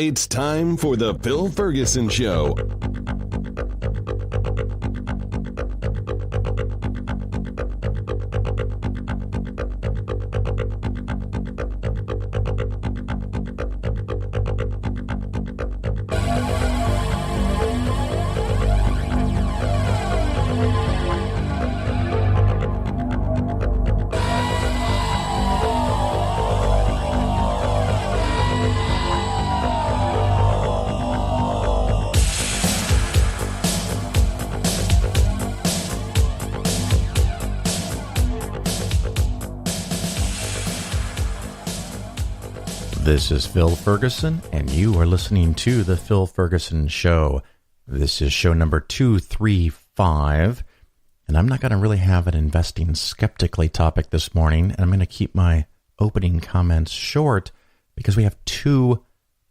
It's time for the Phil Ferguson Show. This is Phil Ferguson, and you are listening to The Phil Ferguson Show. This is show number 235, and I'm not going to really have an investing skeptically topic this morning, and I'm going to keep my opening comments short because we have two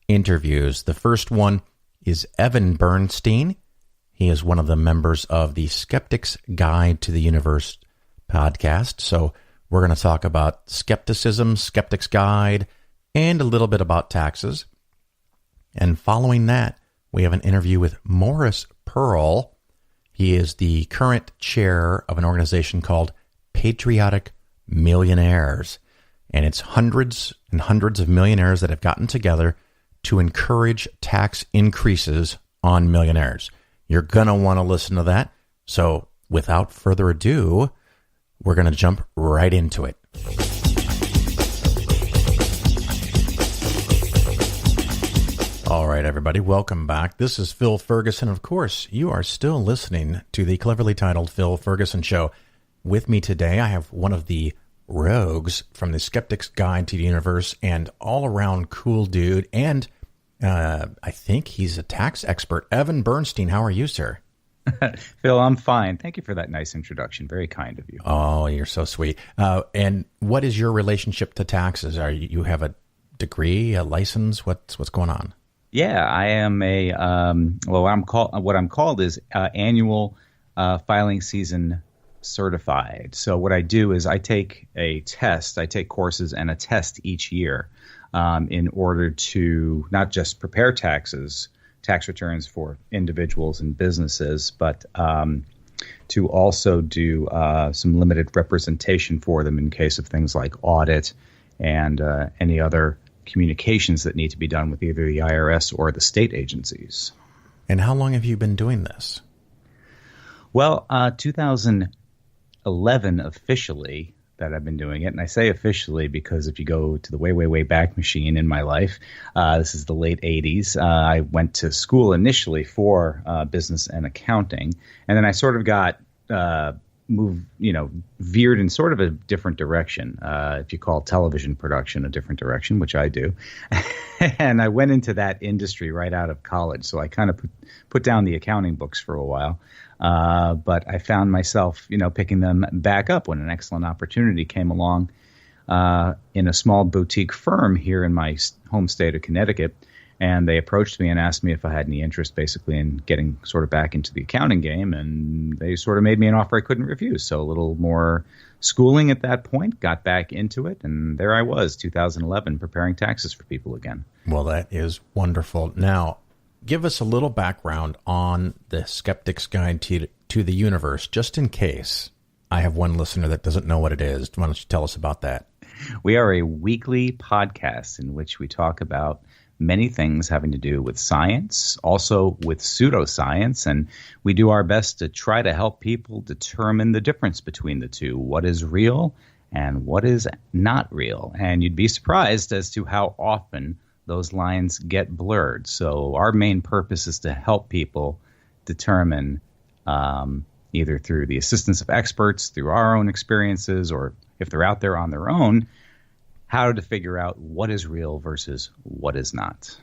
interviews. The first one is Evan Bernstein. He is one of the members of the Skeptics Guide to the Universe podcast, so we're going to talk about skepticism, Skeptics Guide, and a little bit about taxes. And following that, we have an interview with Morris Pearl. He is the current chair of an organization called Pariotic Millionaires. And it's hundreds and hundreds of millionaires that have gotten together to encourage tax increases on millionaires. You're going to want to listen to that. So without further ado, we're going to jump right into it. All right, everybody, welcome back. This is Phil Ferguson. Of course, you are still listening to the cleverly titled Phil Ferguson Show. With me today, I have one of the rogues from the Skeptics Guide to the Universe and all-around cool dude, and I think he's a tax expert, Evan Bernstein. How are you, sir? Phil, I'm fine. Thank you for that nice introduction. Very kind of you. Oh, you're so sweet. And what is your relationship to taxes? You have a degree, a license? What's going on? Yeah, I am what I'm called is annual filing season certified. So what I do is I take a test, I take courses and a test each year in order to not just prepare tax returns for individuals and businesses, but to also do some limited representation for them in case of things like audit and any other communications that need to be done with either the IRS or the state agencies. And how long have you been doing this? Well, 2011 officially that I've been doing it. And I say officially because if you go to the way, way, way back machine in my life, this is the late 80s. I went to school initially for business and accounting. And then I sort of got veered in sort of a different direction. If you call television production a different direction, which I do. And I went into that industry right out of college. So I kind of put down the accounting books for a while. But I found myself, picking them back up when an excellent opportunity came along in a small boutique firm here in my home state of Connecticut. And they approached me and asked me if I had any interest basically in getting sort of back into the accounting game. And they sort of made me an offer I couldn't refuse. So a little more schooling at that point, got back into it. And there I was, 2011, preparing taxes for people again. Well, that is wonderful. Now, give us a little background on the Skeptics Guide to the Universe, just in case I have one listener that doesn't know what it is. Why don't you tell us about that? We are a weekly podcast in which we talk about many things having to do with science, also with pseudoscience, and we do our best to try to help people determine the difference between the two, what is real and what is not real. And you'd be surprised as to how often those lines get blurred. So our main purpose is to help people determine, either through the assistance of experts, through our own experiences, or if they're out there on their own, how to figure out what is real versus what is not.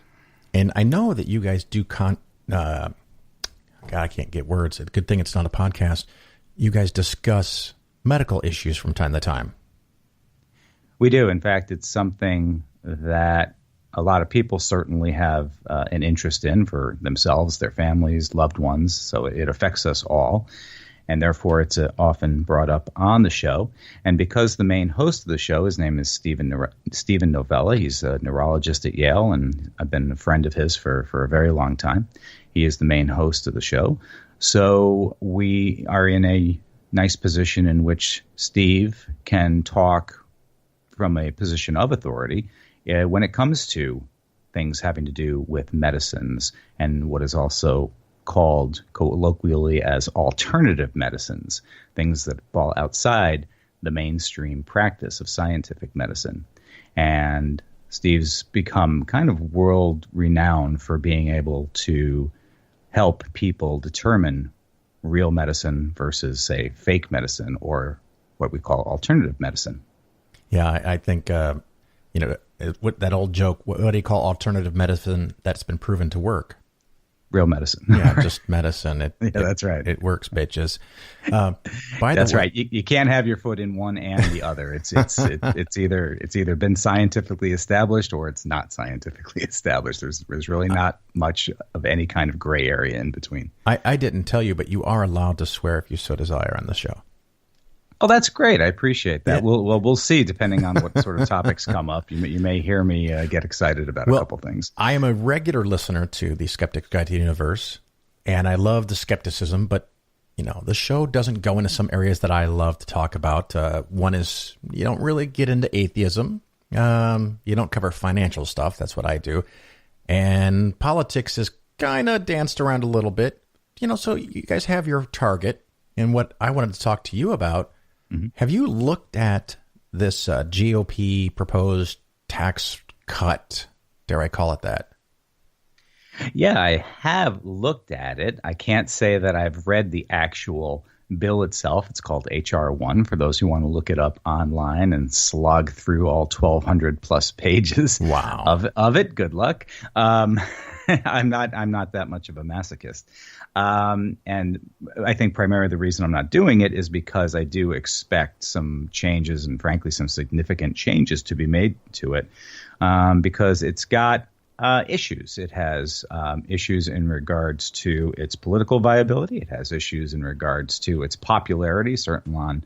And I know that you guys do God, I can't get words. Good thing it's not a podcast. You guys discuss medical issues from time to time. We do. In fact, it's something that a lot of people certainly have an interest in for themselves, their families, loved ones. So it affects us all. and therefore it's often brought up on the show. And because the main host of the show, his name is Stephen Novella. He's a neurologist at Yale, and I've been a friend of his for a very long time. He is the main host of the show. So we are in a nice position in which Steve can talk from a position of authority when it comes to things having to do with medicines and what is also called colloquially as alternative medicines, things that fall outside the mainstream practice of scientific medicine. And Steve's become kind of world renowned for being able to help people determine real medicine versus, say, fake medicine or what we call alternative medicine. Yeah, I think, what that old joke, what do you call alternative medicine that's been proven to work? Real medicine. Yeah, just medicine. That's right. It works, bitches. That's right. You can't have your foot in one and the other. It's either been scientifically established or it's not scientifically established. There's really not much of any kind of gray area in between. I didn't tell you, but you are allowed to swear if you so desire on the show. Oh, that's great. I appreciate that. Yeah. We'll see, depending on what sort of topics come up. You may hear me get excited about a couple things. I am a regular listener to the Skeptics Guide to the Universe, and I love the skepticism, but the show doesn't go into some areas that I love to talk about. One is you don't really get into atheism. You don't cover financial stuff. That's what I do. And politics is kind of danced around a little bit. So you guys have your target. And what I wanted to talk to you about, have you looked at this GOP proposed tax cut? Dare I call it that? Yeah, I have looked at it. I can't say that I've read the actual bill itself. It's called H.R. 1 for those who want to look it up online and slog through all 1,200 plus pages of it. Good luck. I'm not that much of a masochist. And I think primarily the reason I'm not doing it is because I do expect some changes and frankly some significant changes to be made to it because it's got issues. It has issues in regards to its political viability. It has issues in regards to its popularity, certainly on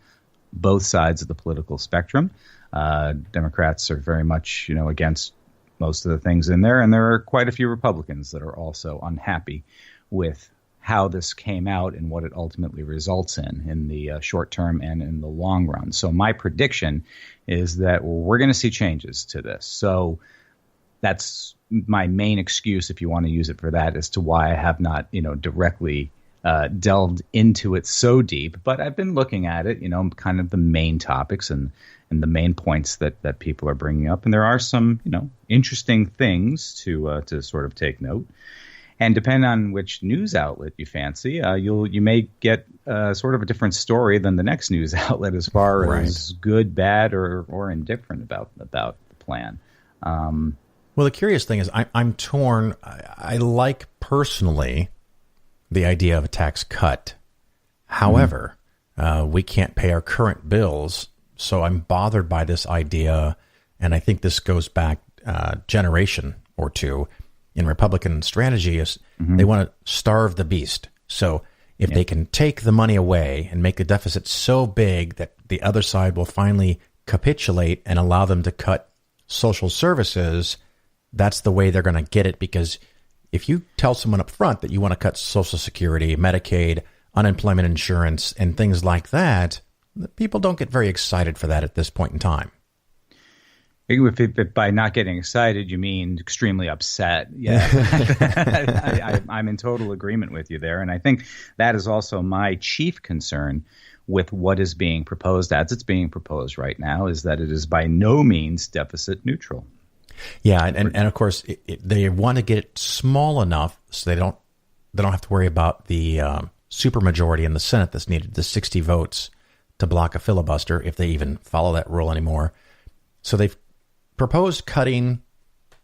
both sides of the political spectrum. Democrats are very much, against most of the things in there, and there are quite a few Republicans that are also unhappy with how this came out and what it ultimately results in the short term and in the long run. So my prediction is that we're going to see changes to this. So that's my main excuse, if you want to use it for that, as to why I have not, directly delved into it so deep. But I've been looking at it, kind of the main topics and the main points that people are bringing up. And there are some, interesting things to sort of take note. And depending on which news outlet you fancy, you may get sort of a different story than the next news outlet as far as good, bad, or indifferent about the plan. Well, the curious thing is I'm torn. I like personally the idea of a tax cut. However, we can't pay our current bills, so I'm bothered by this idea, and I think this goes back a generation or two. In Republican strategy is they want to starve the beast. So if they can take the money away and make the deficit so big that the other side will finally capitulate and allow them to cut social services, that's the way they're going to get it. Because if you tell someone up front that you want to cut Social Security, Medicaid, unemployment insurance, and things like that, people don't get very excited for that at this point in time. If by not getting excited, you mean extremely upset. Yeah, I'm in total agreement with you there. And I think that is also my chief concern with what is being proposed as it's being proposed right now, is that it is by no means deficit neutral. Yeah, and of course, they want to get it small enough so they don't have to worry about the supermajority in the Senate that's needed, the 60 votes to block a filibuster, if they even follow that rule anymore. So they've proposed cutting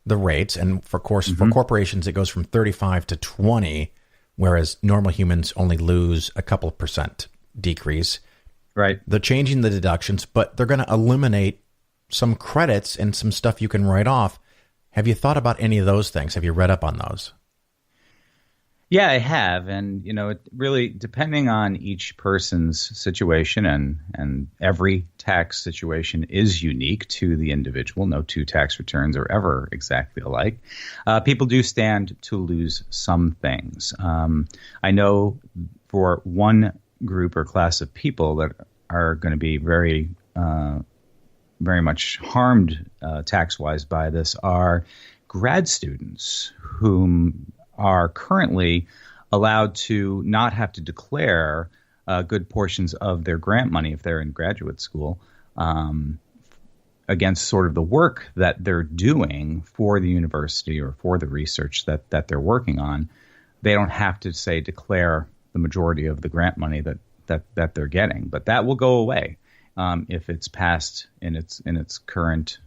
the rates, and for corporations it goes from 35 to 20, whereas normal humans only lose a couple of percent decrease. Right. They're changing the deductions, but they're going to eliminate some credits and some stuff you can write off. Have you thought about any of those things? Have you read up on those? Yeah, I have. And, it really, depending on each person's situation, and every tax situation is unique to the individual. No two tax returns are ever exactly alike. People do stand to lose some things. I know for one group or class of people that are going to be very much harmed tax-wise by this are grad students whom are currently allowed to not have to declare good portions of their grant money if they're in graduate school against sort of the work that they're doing for the university or for the research that they're working on. They don't have to, say, declare the majority of the grant money that they're getting, but that will go away if it's passed in its current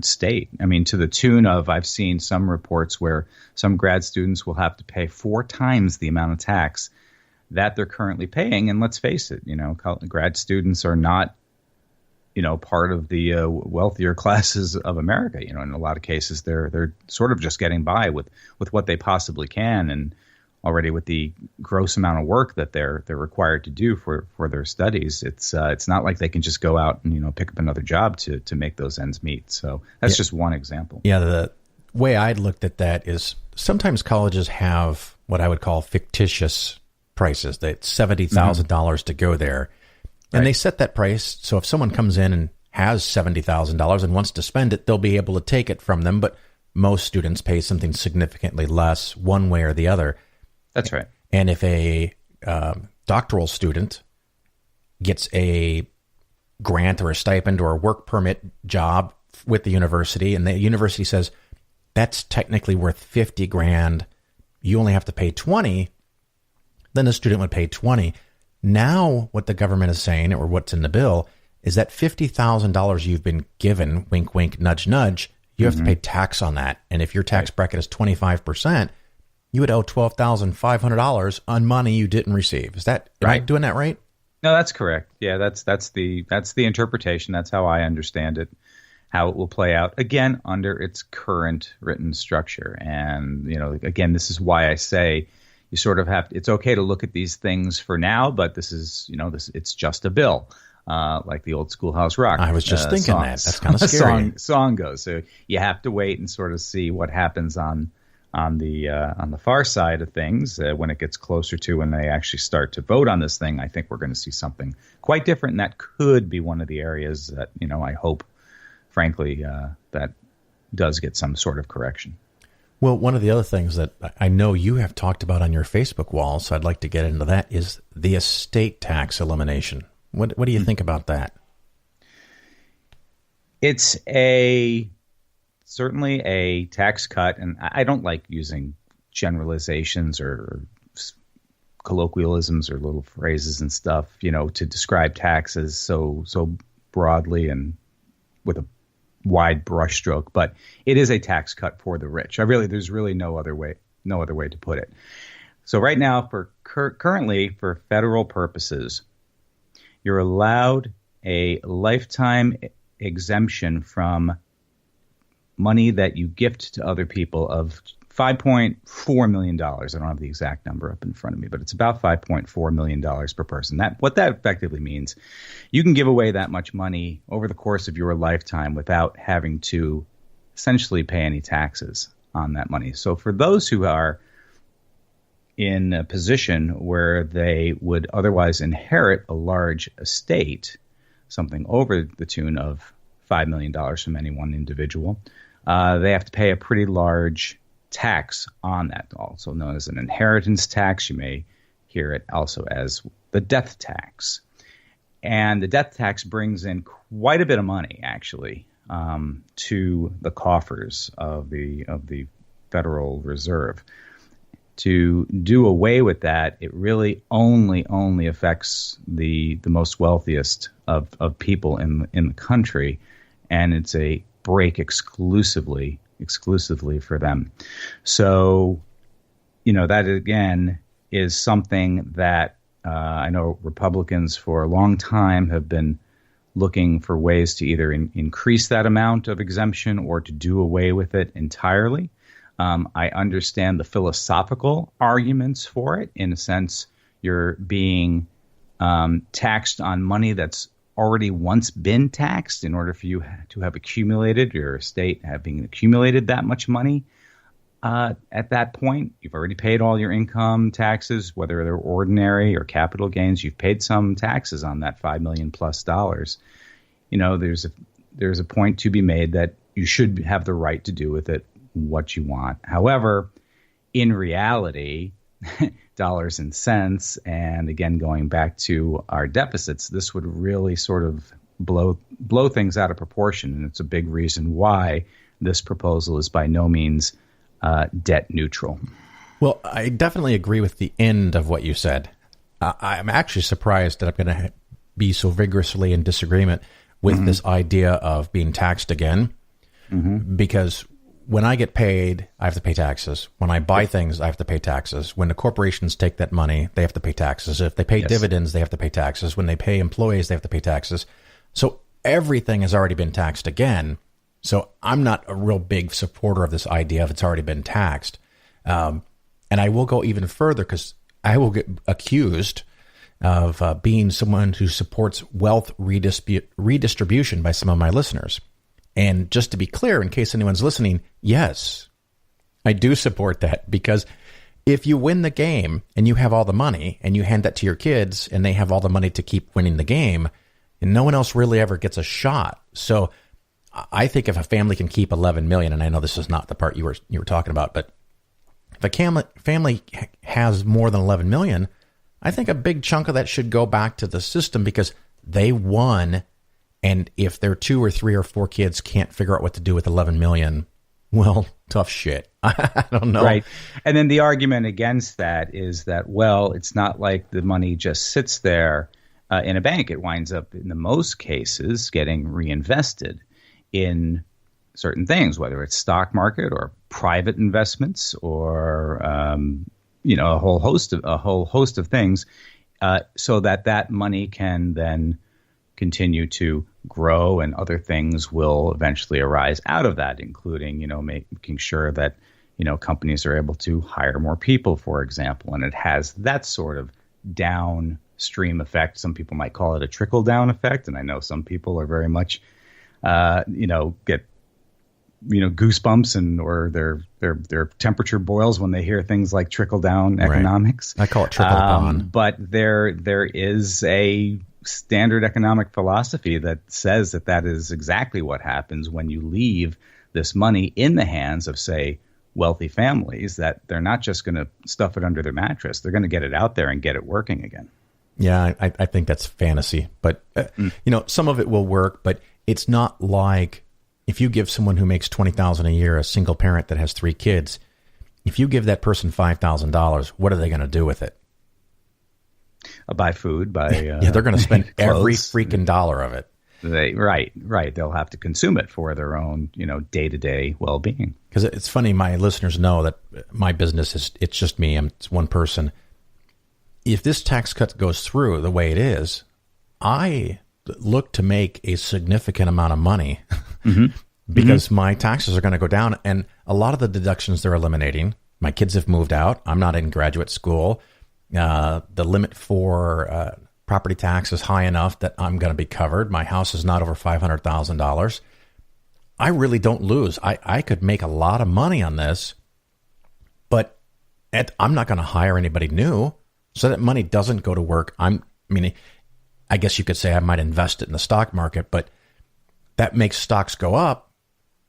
state. I mean, to the tune of, I've seen some reports where some grad students will have to pay 4 times the amount of tax that they're currently paying. And let's face it, grad students are not, part of the wealthier classes of America. In a lot of cases, they're sort of just getting by with what they possibly can, and already with the gross amount of work that they're required to do for their studies, it's not like they can just go out and pick up another job to make those ends meet. So that's just one example. Yeah, the way I'd looked at that is sometimes colleges have what I would call fictitious prices. That's $70,000 to go there, and they set that price so if someone comes in and has $70,000 and wants to spend it, they'll be able to take it from them. But most students pay something significantly less one way or the other. That's right. And if a doctoral student gets a grant or a stipend or a work permit job with the university, and the university says that's technically worth 50 grand, you only have to pay 20, then the student would pay 20. Now what the government is saying, or what's in the bill, is that $50,000 you've been given, wink, wink, nudge, nudge, you have to pay tax on that. And if your tax bracket is 25%, you would owe $12,500 on money you didn't receive. Is that am I doing that right? No, that's correct. Yeah, that's the interpretation. That's how I understand it, how it will play out, again, under its current written structure. And, again, this is why I say you sort of have, it's okay to look at these things for now, but this is, it's just a bill. Like the old Schoolhouse Rock. I was just thinking that's kind of scary. Song goes. So you have to wait and sort of see what happens on the far side of things when it gets closer to when they actually start to vote on this thing. I think we're going to see something quite different, and that could be one of the areas that I hope, frankly, that does get some sort of correction. Well, one of the other things that I know you have talked about on your Facebook wall, so I'd like to get into that, is the estate tax elimination. What do you think about that? It's certainly a tax cut, and I don't like using generalizations or colloquialisms or little phrases and stuff, to describe taxes so broadly and with a wide brushstroke. But it is a tax cut for the rich. There's really no other way to put it. So right now, currently for federal purposes, you're allowed a lifetime exemption from money that you gift to other people of $5.4 million. I don't have the exact number up in front of me, but it's about $5.4 million per person. What that effectively means, you can give away that much money over the course of your lifetime without having to essentially pay any taxes on that money. So for those who are in a position where they would otherwise inherit a large estate, something over the tune of $5 million from any one individual, they have to pay a pretty large tax on that, also known as an inheritance tax. You may hear it also as the death tax. And the death tax brings in quite a bit of money, actually, to the coffers of the Federal Reserve. To do away with that, it really only affects the most wealthiest of people in the country, and it's a break exclusively for them. So, that again is something that I know Republicans for a long time have been looking for ways to either increase that amount of exemption or to do away with it entirely. I understand the philosophical arguments for it. In a sense, you're being taxed on money that's already once been taxed in order for you to have accumulated, your estate having accumulated that much money. At that point, you've already paid all your income taxes, whether they're ordinary or capital gains. You've paid some taxes on that $5 million plus dollars. There's a point to be made that you should have the right to do with it what you want. However, in reality, dollars and cents, and again, going back to our deficits, this would really sort of blow things out of proportion. And it's a big reason why this proposal is by no means debt neutral. Well, I definitely agree with the end of what you said. I'm actually surprised that I'm going to be so vigorously in disagreement with this idea of being taxed again, because when I get paid, I have to pay taxes. When I buy things, I have to pay taxes. When the corporations take that money, they have to pay taxes. If they pay dividends, they have to pay taxes. When they pay employees, they have to pay taxes. So everything has already been taxed again. So I'm not a real big supporter of this idea of it's already been taxed. And I will go even further because I will get accused of being someone who supports wealth redistribution by some of my listeners. And just to be clear, in case anyone's listening, yes, I do support that, because if you win the game and you have all the money and you hand that to your kids and they have all the money to keep winning the game, and no one else really ever gets a shot. So I think if a family can keep 11 million, and I know this is not the part you were talking about, but if a family has more than 11 million, I think a big chunk of that should go back to the system because they won. And if their 2 or 3 or 4 kids can't figure out what to do with 11 million, well, tough shit. I don't know. Right. And then the argument against that is that, well, it's not like the money just sits there in a bank. It winds up, in the most cases, getting reinvested in certain things, whether it's stock market or private investments or a whole host of things, so that money can then continue to grow, and other things will eventually arise out of that, including, making sure that, companies are able to hire more people, for example. And it has that sort of downstream effect. Some people might call it a trickle down effect. And I know some people are very much, get, goosebumps or their temperature boils when they hear things like trickle down economics. I call it trickle down. But there is a standard economic philosophy that says that is exactly what happens when you leave this money in the hands of, say, wealthy families, that they're not just going to stuff it under their mattress. They're going to get it out there and get it working again. Yeah, I think that's fantasy. But, some of it will work, but it's not like if you give someone who makes $20,000 a year, a single parent that has 3 kids, if you give that person $5,000, what are they going to do with it? Buy food, they're going to spend every freaking dollar of it. Right. They'll have to consume it for their own, day-to-day well-being. Because it's funny, my listeners know that my business it's just me. It's one person. If this tax cut goes through the way it is, I look to make a significant amount of money because my taxes are going to go down. And a lot of the deductions they're eliminating, my kids have moved out. I'm not in graduate school. The limit for property tax is high enough that I'm going to be covered. My house is not over $500,000. I really don't lose. I could make a lot of money on this, but I'm not going to hire anybody new, so that money doesn't go to work. I guess you could say I might invest it in the stock market, but that makes stocks go up.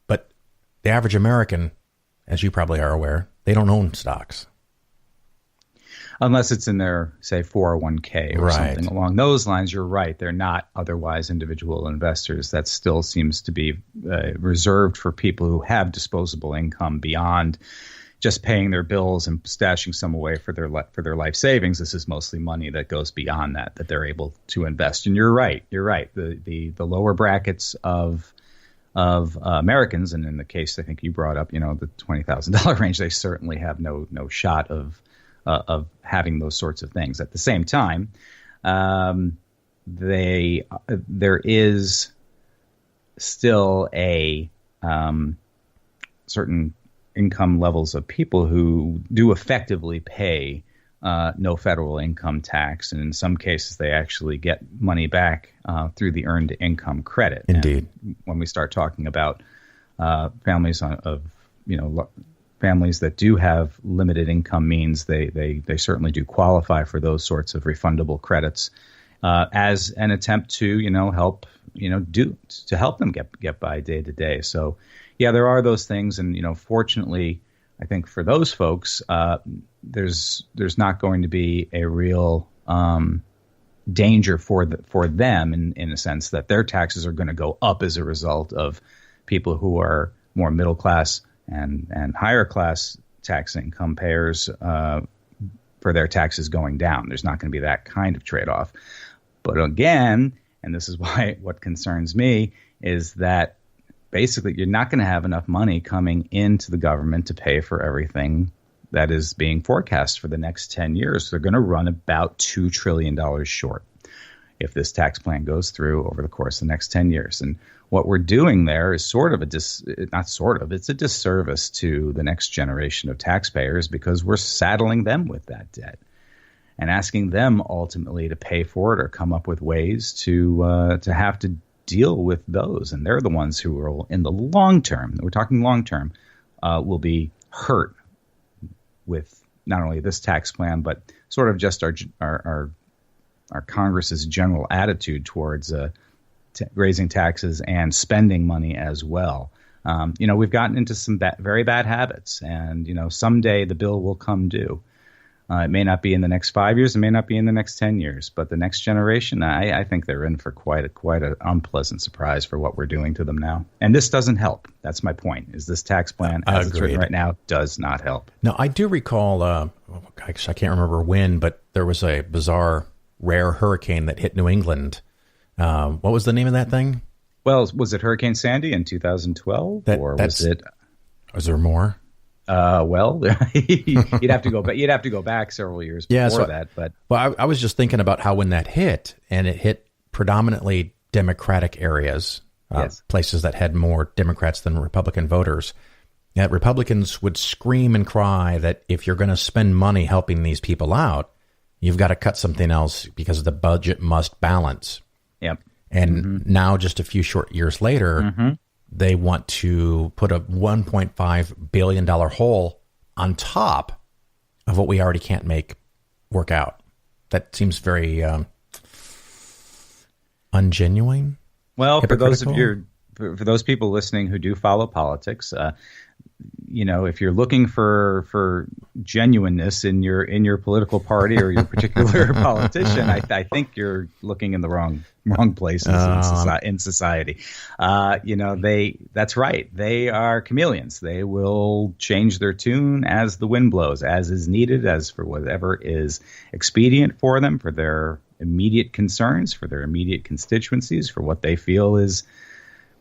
But the average American, as you probably are aware, they don't own stocks. Unless it's in their, say, 401k or something along those lines. You're right. They're not otherwise individual investors. That still seems to be reserved for people who have disposable income beyond just paying their bills and stashing some away for their life savings. This is mostly money that goes beyond that they're able to invest. And you're right. The lower brackets of Americans, and in the case I think you brought up, the $20,000 range, they certainly have no shot of having those sorts of things. At the same time, there is still a certain income levels of people who do effectively pay no federal income tax, and in some cases they actually get money back through the earned income credit. Indeed. And when we start talking about families families that do have limited income means, they certainly do qualify for those sorts of refundable credits as an attempt to help help them get by day to day. So yeah, there are those things, and fortunately, I think for those folks, there's not going to be a real danger for them in a sense that their taxes are going to go up as a result of people who are more middle class and higher class tax income payers for their taxes going down. There's not going to be that kind of trade-off. But again, and this is why what concerns me is that basically you're not going to have enough money coming into the government to pay for everything that is being forecast for the next 10 years. They're going to run about $2 trillion short if this tax plan goes through over the course of the next 10 years. And what we're doing there is it's a disservice to the next generation of taxpayers, because we're saddling them with that debt and asking them ultimately to pay for it or come up with ways to have to deal with those. And they're the ones who will, in the long term, we're talking long term, will be hurt with not only this tax plan, but sort of just our Congress's general attitude towards raising taxes and spending money as well. We've gotten into some very bad habits, and someday the bill will come due. It may not be in the next 5 years, it may not be in the next 10 years, but the next generation, I think they're in for quite an unpleasant surprise for what we're doing to them now. And this doesn't help. That's my point, is this tax plan, as it's written right now, does not help. Now, I do recall, I can't remember when, but there was a bizarre, rare hurricane that hit New England. What was the name of that thing? Well, was it Hurricane Sandy in 2012? Was there more? Well, you'd have to go back. You'd have to go back several years before that. But I was just thinking about how when that hit, and it hit predominantly Democratic areas, places that had more Democrats than Republican voters, that Republicans would scream and cry that if you're going to spend money helping these people out, you've got to cut something else because the budget must balance. Yep. And now, just a few short years later, they want to put a $1.5 billion hole on top of what we already can't make work out. That seems very ungenuine. Well, for those people listening who do follow politics, if you're looking for genuineness in your political party or your particular politician, I think you're looking in the wrong places in society. That's right. They are chameleons. They will change their tune as the wind blows, as is needed, as for whatever is expedient for them, for their immediate concerns, for their immediate constituencies, for what they feel is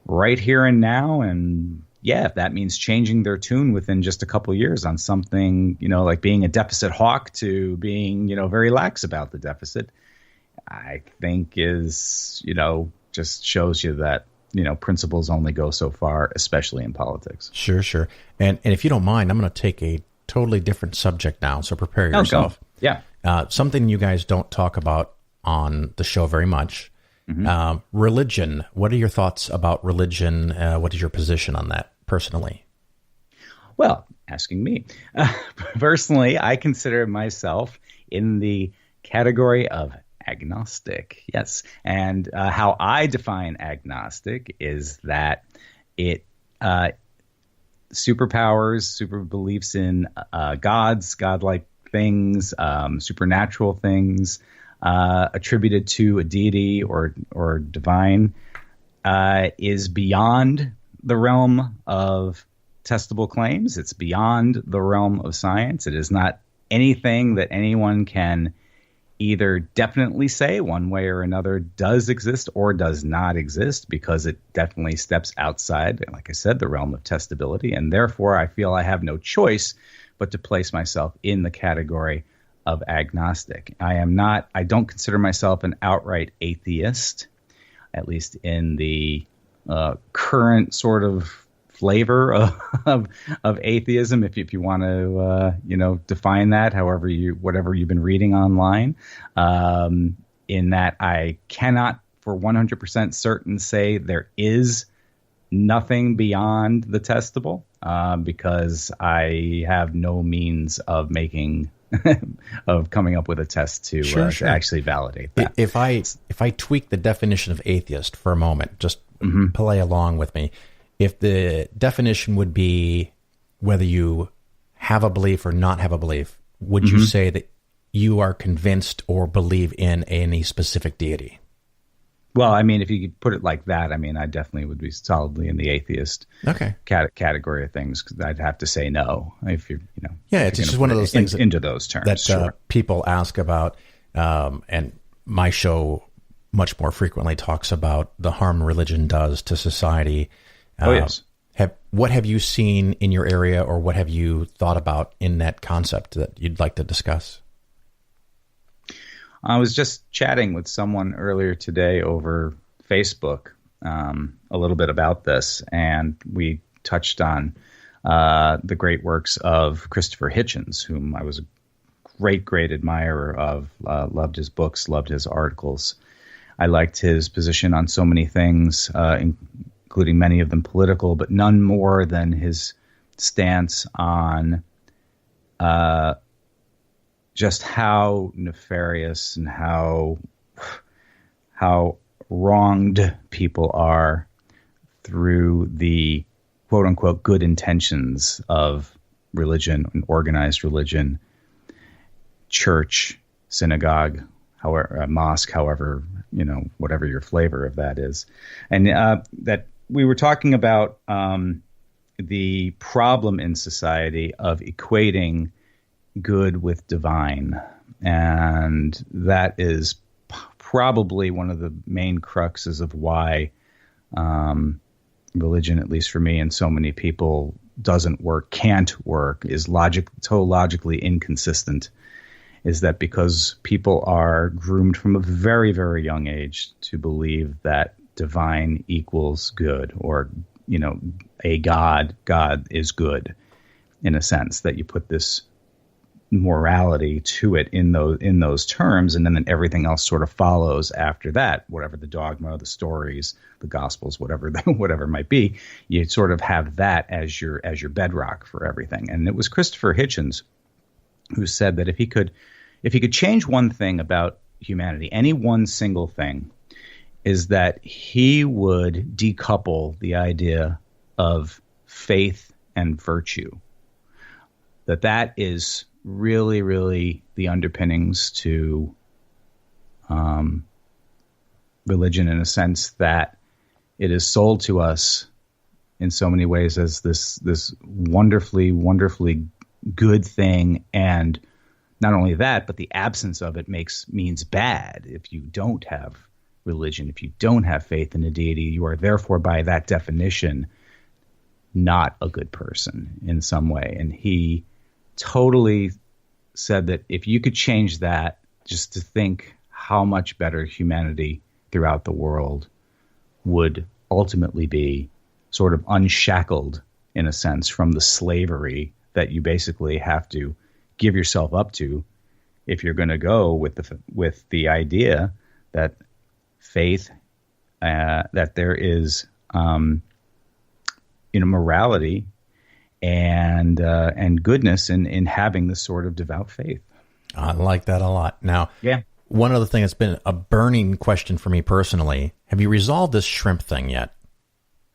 right here and now. And yeah, if that means changing their tune within just a couple of years on something, like being a deficit hawk to being, very lax about the deficit, I think is, just shows you that, principles only go so far, especially in politics. Sure. And if you don't mind, I'm going to take a totally different subject now. So prepare yourself. Yeah. Something you guys don't talk about on the show very much. Religion. What are your thoughts about religion? What is your position on that personally? Well, asking me. Personally, I consider myself in the category of agnostic. Yes. And how I define agnostic is that it super beliefs in gods, godlike things, supernatural things, attributed to a deity or divine, is beyond the realm of testable claims. It's beyond the realm of science. It is not anything that anyone can either definitely say one way or another does exist or does not exist, because it definitely steps outside, like I said, the realm of testability. And therefore, I feel I have no choice but to place myself in the category of agnostic. I don't consider myself an outright atheist, at least in the current sort of flavor of atheism, if you want to define that whatever you've been reading online. In that I cannot for 100% certain say there is nothing beyond the testable, because I have no means of making of coming up with a test to to actually validate that. If I tweak the definition of atheist for a moment, just play along with me. If the definition would be whether you have a belief or not have a belief, would you say that you are convinced or believe in any specific deity? Well, I mean, if you could put it like that, I mean, I definitely would be solidly in the atheist category of things, because I'd have to say no if it's just one of those things into those terms that people ask about, and my show much more frequently talks about the harm religion does to society. Yes. What have you seen in your area, or what have you thought about in that concept that you'd like to discuss? I was just chatting with someone earlier today over Facebook a little bit about this, and we touched on the great works of Christopher Hitchens, whom I was a great admirer of, loved his books, loved his articles. I liked his position on so many things, including many of them political, but none more than his stance on just how nefarious and how wronged people are through the quote unquote good intentions of religion and organized religion, church, synagogue, however, mosque, however, whatever your flavor of that is. And that we were talking about the problem in society of equating good with divine, and that is probably one of the main cruxes of why religion, at least for me and so many people, can't work, is logically inconsistent. Is that because people are groomed from a very, very young age to believe that divine equals good, or a God is good, in a sense, that you put this morality to it in those terms, and then everything else sort of follows after that. Whatever the dogma, the stories, the gospels, whatever it might be, you sort of have that as your bedrock for everything. And it was Christopher Hitchens who said that if he could change one thing about humanity, any one single thing, is that he would decouple the idea of faith and virtue. That is really, really the underpinnings to religion, in a sense that it is sold to us in so many ways as this wonderfully, wonderfully good thing. And not only that, but the absence of it means bad. If you don't have religion, if you don't have faith in a deity, you are therefore, by that definition, not a good person in some way. And he totally said that if you could change that, just to think how much better humanity throughout the world would ultimately be, sort of unshackled, in a sense, from the slavery that you basically have to give yourself up to if you're going to go with the idea that faith, that there is morality and goodness in having this sort of devout faith. I like that a lot. Now, one other thing that's been a burning question for me personally: have you resolved this shrimp thing yet?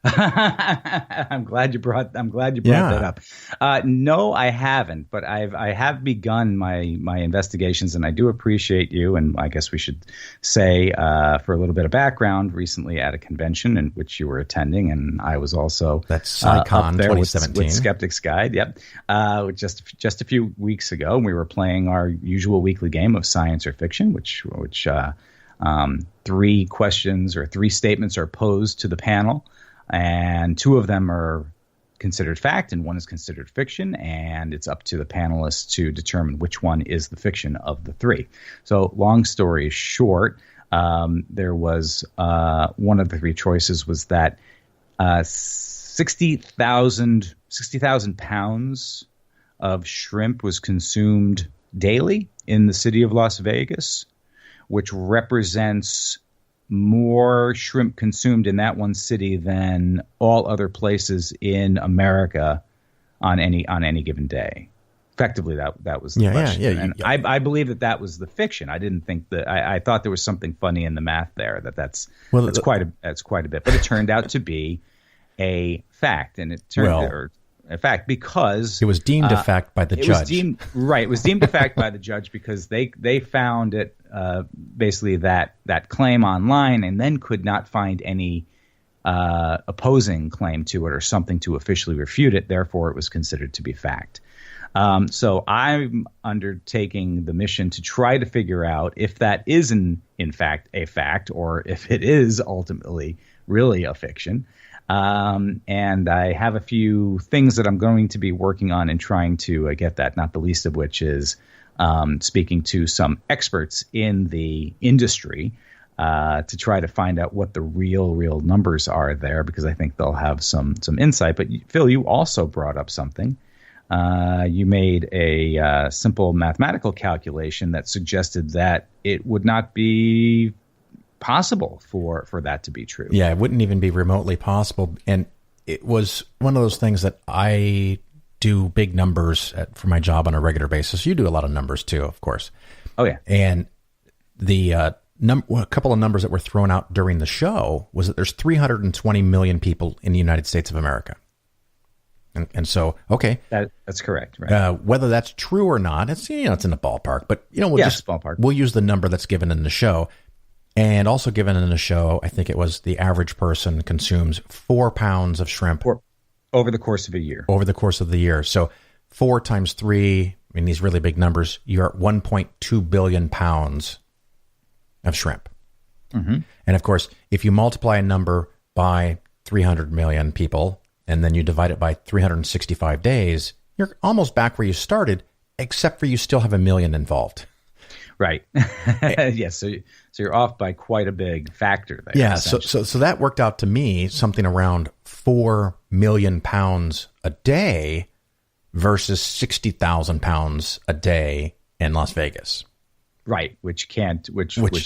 I'm glad you brought that up. No, I haven't, but I have begun my investigations, and I do appreciate you. And I guess we should say, for a little bit of background, recently at a convention in which you were attending, and I was also that's SciCon 2017 with Skeptics Guide. Yep, just a few weeks ago, we were playing our usual weekly game of science or fiction, which 3 questions or 3 statements are posed to the panel. And 2 of them are considered fact and 1 is considered fiction, and it's up to the panelists to determine which one is the fiction of the 3. So long story short, there was one of the 3 choices was that 60,000 pounds of shrimp was consumed daily in the city of Las Vegas, which represents more shrimp consumed in that one city than all other places in America on any given day. Effectively, that was the question. And I believe that was the fiction. I didn't think that. I thought there was something funny in the math there. That's quite a bit. But it turned out to be a fact, and it turned out a fact because it was deemed a fact by the judge. It was deemed a fact by the judge because they found it basically that claim online, and then could not find any opposing claim to it or something to officially refute it. Therefore, it was considered to be fact. So I'm undertaking the mission to try to figure out if that is in fact a fact, or if it is ultimately really a fiction. And I have a few things that I'm going to be working on and trying to get that, not the least of which is speaking to some experts in the industry to try to find out what the real numbers are there, because I think they'll have some insight. But Phil, you also brought up something. You made a simple mathematical calculation that suggested that it would not be possible for that to be true. Yeah, it wouldn't even be remotely possible. And it was one of those things that I do big numbers for my job on a regular basis. You do a lot of numbers too, of course. Oh, yeah. And the a couple of numbers that were thrown out during the show was that there's 320 million people in the United States of America. And so, okay, that's correct. Right. Whether that's true or not, it's it's in the ballpark. But ballpark. We'll use the number that's given in the show, and also given in the show. I think it was the average person consumes 4 pounds of shrimp over the course of a year. Over the course of the year, so 4 times 3. I mean, these really big numbers. You're at 1.2 billion pounds of shrimp, and of course, if you multiply a number by 300 million people. And then you divide it by 365 days, you're almost back where you started, except for you still have 1 million involved. Right. Yes. So you're off by quite a big factor there. Yeah. So that worked out to me something around 4 million pounds a day versus 60,000 pounds a day in Las Vegas. Right. Which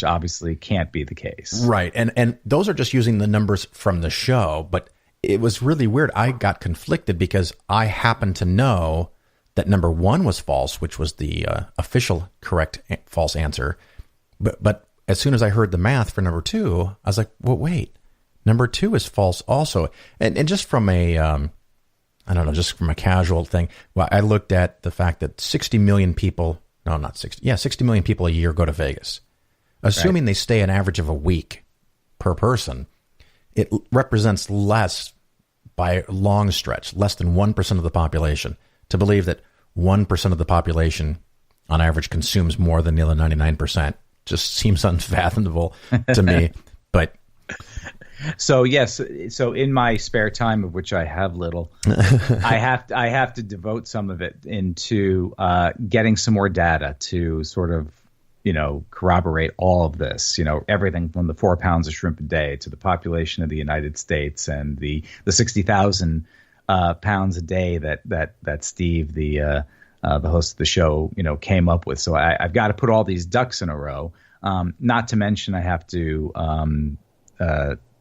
obviously can't be the case. Right. And those are just using the numbers from the show, but it was really weird. I got conflicted because I happened to know that number 1 was false, which was the official correct false answer. But as soon as I heard the math for number 2, I was like, well, wait, number 2 is false also. And just from just from a casual thing, well, I looked at the fact that 60 million people, 60 million people a year go to Vegas. Assuming they stay an average of a week per person, it represents less by a long stretch, less than 1% of the population. To believe that 1% of the population on average consumes more than the other 99% just seems unfathomable to me. But so yes, so in my spare time, of which I have little, I have to devote some of it into getting some more data to sort of corroborate all of this, everything from the 4 pounds of shrimp a day to the population of the United States and the 60,000 pounds a day that Steve, the host of the show, came up with. So I've got to put all these ducks in a row. Not to mention I have to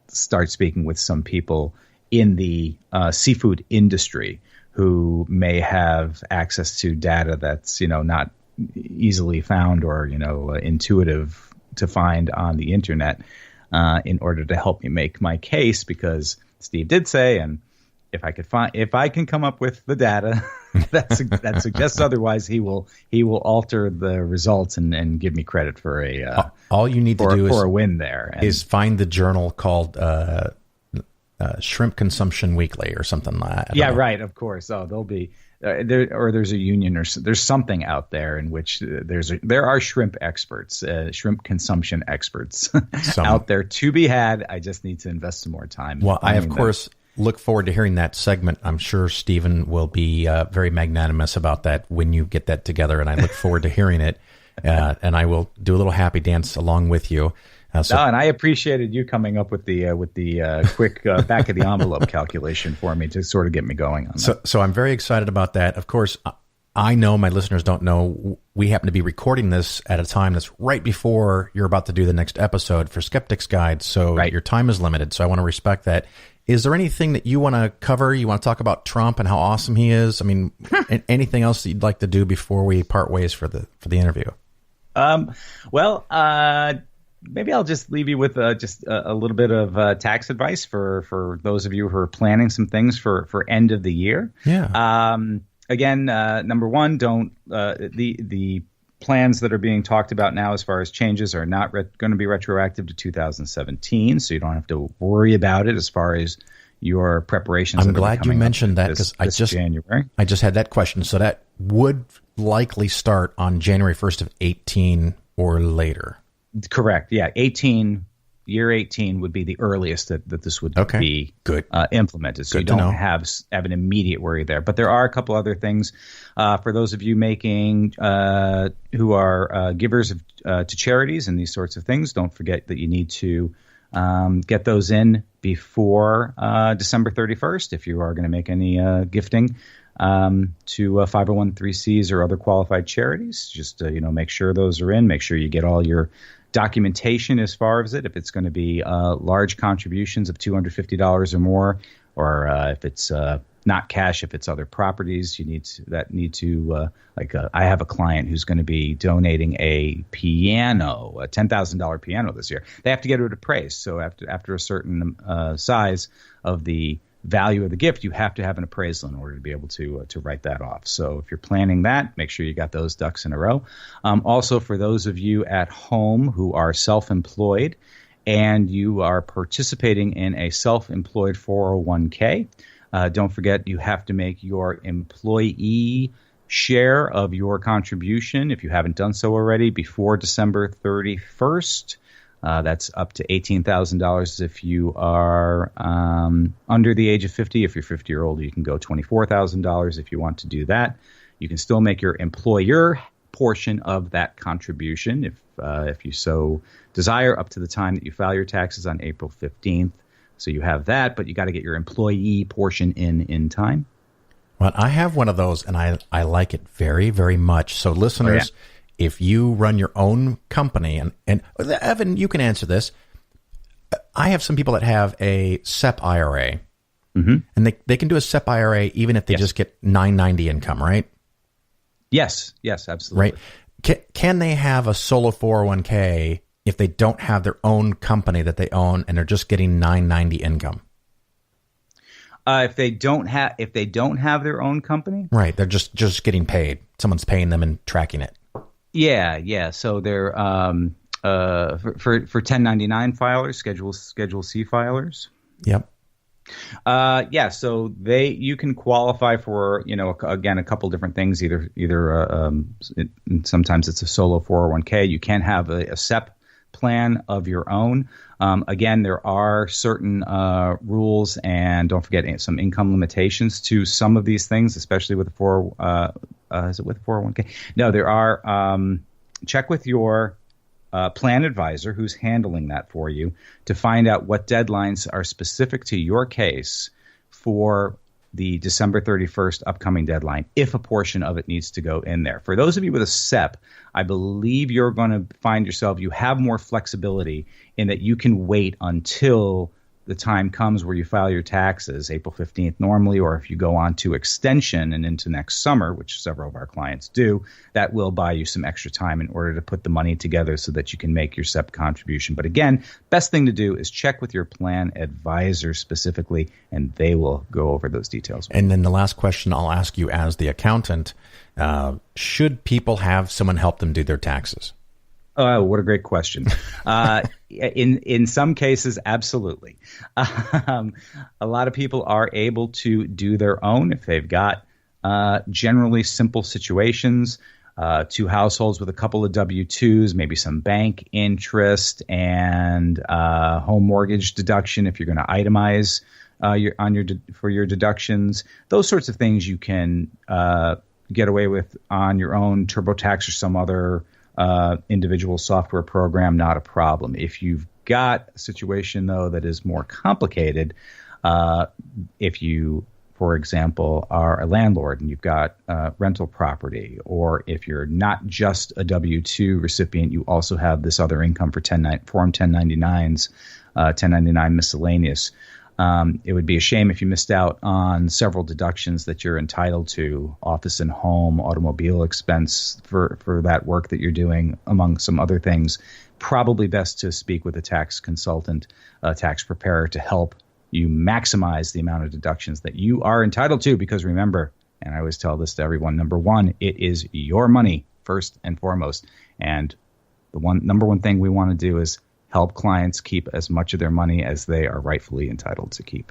start speaking with some people in the seafood industry who may have access to data that's, not easily found or intuitive to find on the internet in order to help me make my case, because Steve did say, and if I can come up with the data that suggests otherwise, he will alter the results and give me credit for all you need to do for a win there is find the journal called Shrimp Consumption Weekly or something like that. Yeah, right. Of course. Oh, there'll be. There's a union or there's something out there in which there are shrimp experts, shrimp consumption experts out there to be had. I just need to invest some more time. Well, I of course look forward to hearing that segment. I'm sure Stephen will be very magnanimous about that when you get that together, and I look forward to hearing it. And I will do a little happy dance along with you. And I appreciated you coming up with the quick back of the envelope calculation for me to sort of get me going on that. So I'm very excited about that. Of course, I know my listeners don't know. We happen to be recording this at a time that's right before you're about to do the next episode for Skeptics Guide. So Your time is limited. So I want to respect that. Is there anything that you want to cover? You want to talk about Trump and how awesome he is? I mean, anything else that you'd like to do before we part ways for the interview? Maybe I'll just leave you with just a little bit of tax advice for those of you who are planning some things for end of the year. Yeah. Again, number one, don't the plans that are being talked about now as far as changes are not going to be retroactive to 2017, so you don't have to worry about it as far as your preparations. I'm glad you mentioned that because January. I just had that question. So that would likely start on January 1st of 18 or later. Correct. Yeah. Year 18 would be the earliest that this would be implemented. So you don't have an immediate worry there. But there are a couple other things for those of you making who are givers to charities and these sorts of things. Don't forget that you need to get those in before December 31st if you are going to make any gifting to 501(c)(3)s or other qualified charities. Just make sure those are in. Make sure you get all your documentation as far as it. If it's going to be large contributions of $250 or more, or if it's not cash, if it's other properties, you need to I have a client who's going to be donating a piano, a $10,000 piano this year. They have to get it appraised. So after a certain size of the value of the gift, you have to have an appraisal in order to be able to write that off. So if you're planning that, make sure you got those ducks in a row. Also, for those of you at home who are self-employed and you are participating in a self-employed 401k, don't forget you have to make your employee share of your contribution, if you haven't done so already, before December 31st. That's up to $18,000 if you are under the age of 50. If you're 50 or older, you can go $24,000 if you want to do that. You can still make your employer portion of that contribution if you so desire up to the time that you file your taxes on April 15th. So you have that, but you got to get your employee portion in time. Well, I have one of those, and I like it very, very much. So listeners, if you run your own company, and Evan, you can answer this. I have some people that have a SEP IRA, and they can do a SEP IRA even if they just get $990 income, right? Yes, absolutely. Right. Can they have a solo 401k if they don't have their own company that they own and they're just getting $990 income? If they don't have their own company, right? They're just getting paid. Someone's paying them and tracking it. Yeah. So they're for 1099 filers, Schedule C filers. Yep. So you can qualify for, again, a couple different things. Sometimes it's a solo 401k. You can have a SEP plan of your own. Again, there are certain rules, and don't forget some income limitations to some of these things, especially with the is it with 401k? No, there are. Check with your plan advisor who's handling that for you to find out what deadlines are specific to your case for the December 31st upcoming deadline, if a portion of it needs to go in there. For those of you with a SEP, I believe you're going to find you have more flexibility in that you can wait until the time comes where you file your taxes, April 15th normally, or if you go on to extension and into next summer, which several of our clients do, that will buy you some extra time in order to put the money together so that you can make your SEP contribution. But again, best thing to do is check with your plan advisor specifically, and they will go over those details. And then the last question I'll ask you as the accountant, should people have someone help them do their taxes? Oh, what a great question. In some cases, absolutely. A lot of people are able to do their own if they've got generally simple situations, 2 households with a couple of W-2s, maybe some bank interest and home mortgage deduction if you're going to itemize for your deductions. Those sorts of things you can get away with on your own, TurboTax or some other individual software program, not a problem. If you've got a situation, though, that is more complicated, if you, for example, are a landlord and you've got rental property, or if you're not just a W-2 recipient, you also have this other income for Form 1099s, 1099 miscellaneous. It would be a shame if you missed out on several deductions that you're entitled to, office and home, automobile expense for that work that you're doing, among some other things. Probably best to speak with a tax consultant, a tax preparer, to help you maximize the amount of deductions that you are entitled to. Because remember, and I always tell this to everyone, number one, it is your money first and foremost. And the number one thing we want to do is help clients keep as much of their money as they are rightfully entitled to keep.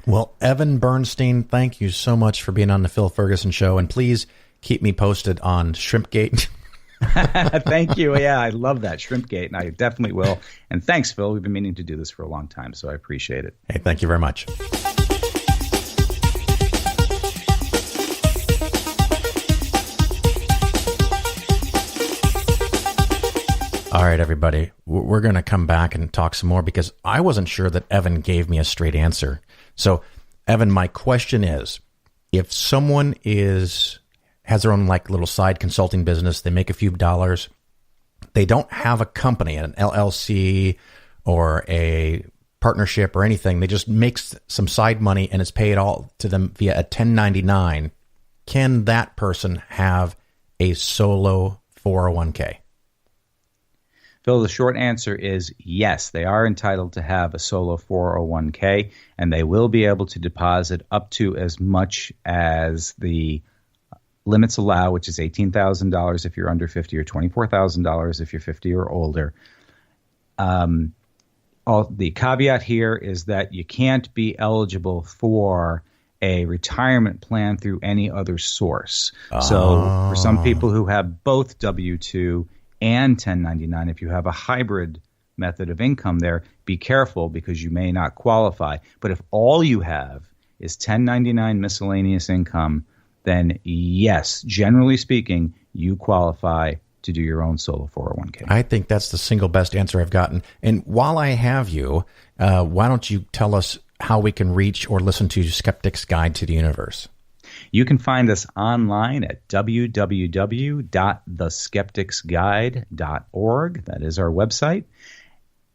Well, Evan Bernstein, thank you so much for being on the Phil Ferguson Show. And please keep me posted on Shrimpgate. Thank you. Yeah, I love that, Shrimpgate, and I definitely will. And thanks, Phil. We've been meaning to do this for a long time, so I appreciate it. Hey, thank you very much. All right, everybody, we're going to come back and talk some more because I wasn't sure that Evan gave me a straight answer. So, Evan, my question is, if someone has their own like little side consulting business, they make a few dollars, they don't have a company, an LLC or a partnership or anything, they just make some side money and it's paid all to them via a 1099, can that person have a solo 401k? Phil, the short answer is yes. They are entitled to have a solo 401k, and they will be able to deposit up to as much as the limits allow, which is $18,000 if you're under 50 or $24,000 if you're 50 or older. The caveat here is that you can't be eligible for a retirement plan through any other source. So for some people who have both W-2 and 1099, if you have a hybrid method of income there, be careful because you may not qualify. But if all you have is 1099 miscellaneous income, then yes, generally speaking, you qualify to do your own solo 401k. I think that's the single best answer I've gotten. And while I have you, why don't you tell us how we can reach or listen to Skeptics Guide to the Universe? You can find us online at www.theskepticsguide.org. That is our website.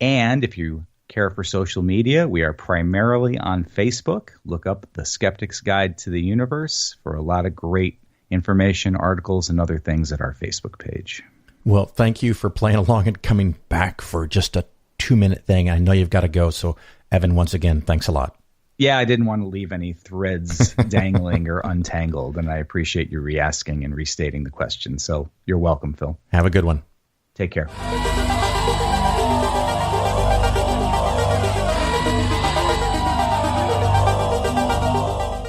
And if you care for social media, we are primarily on Facebook. Look up The Skeptics Guide to the Universe for a lot of great information, articles, and other things at our Facebook page. Well, thank you for playing along and coming back for just a 2-minute thing. I know you've got to go. So, Evan, once again, thanks a lot. Yeah, I didn't want to leave any threads dangling or untangled, and I appreciate you re-asking and restating the question. So you're welcome, Phil. Have a good one. Take care.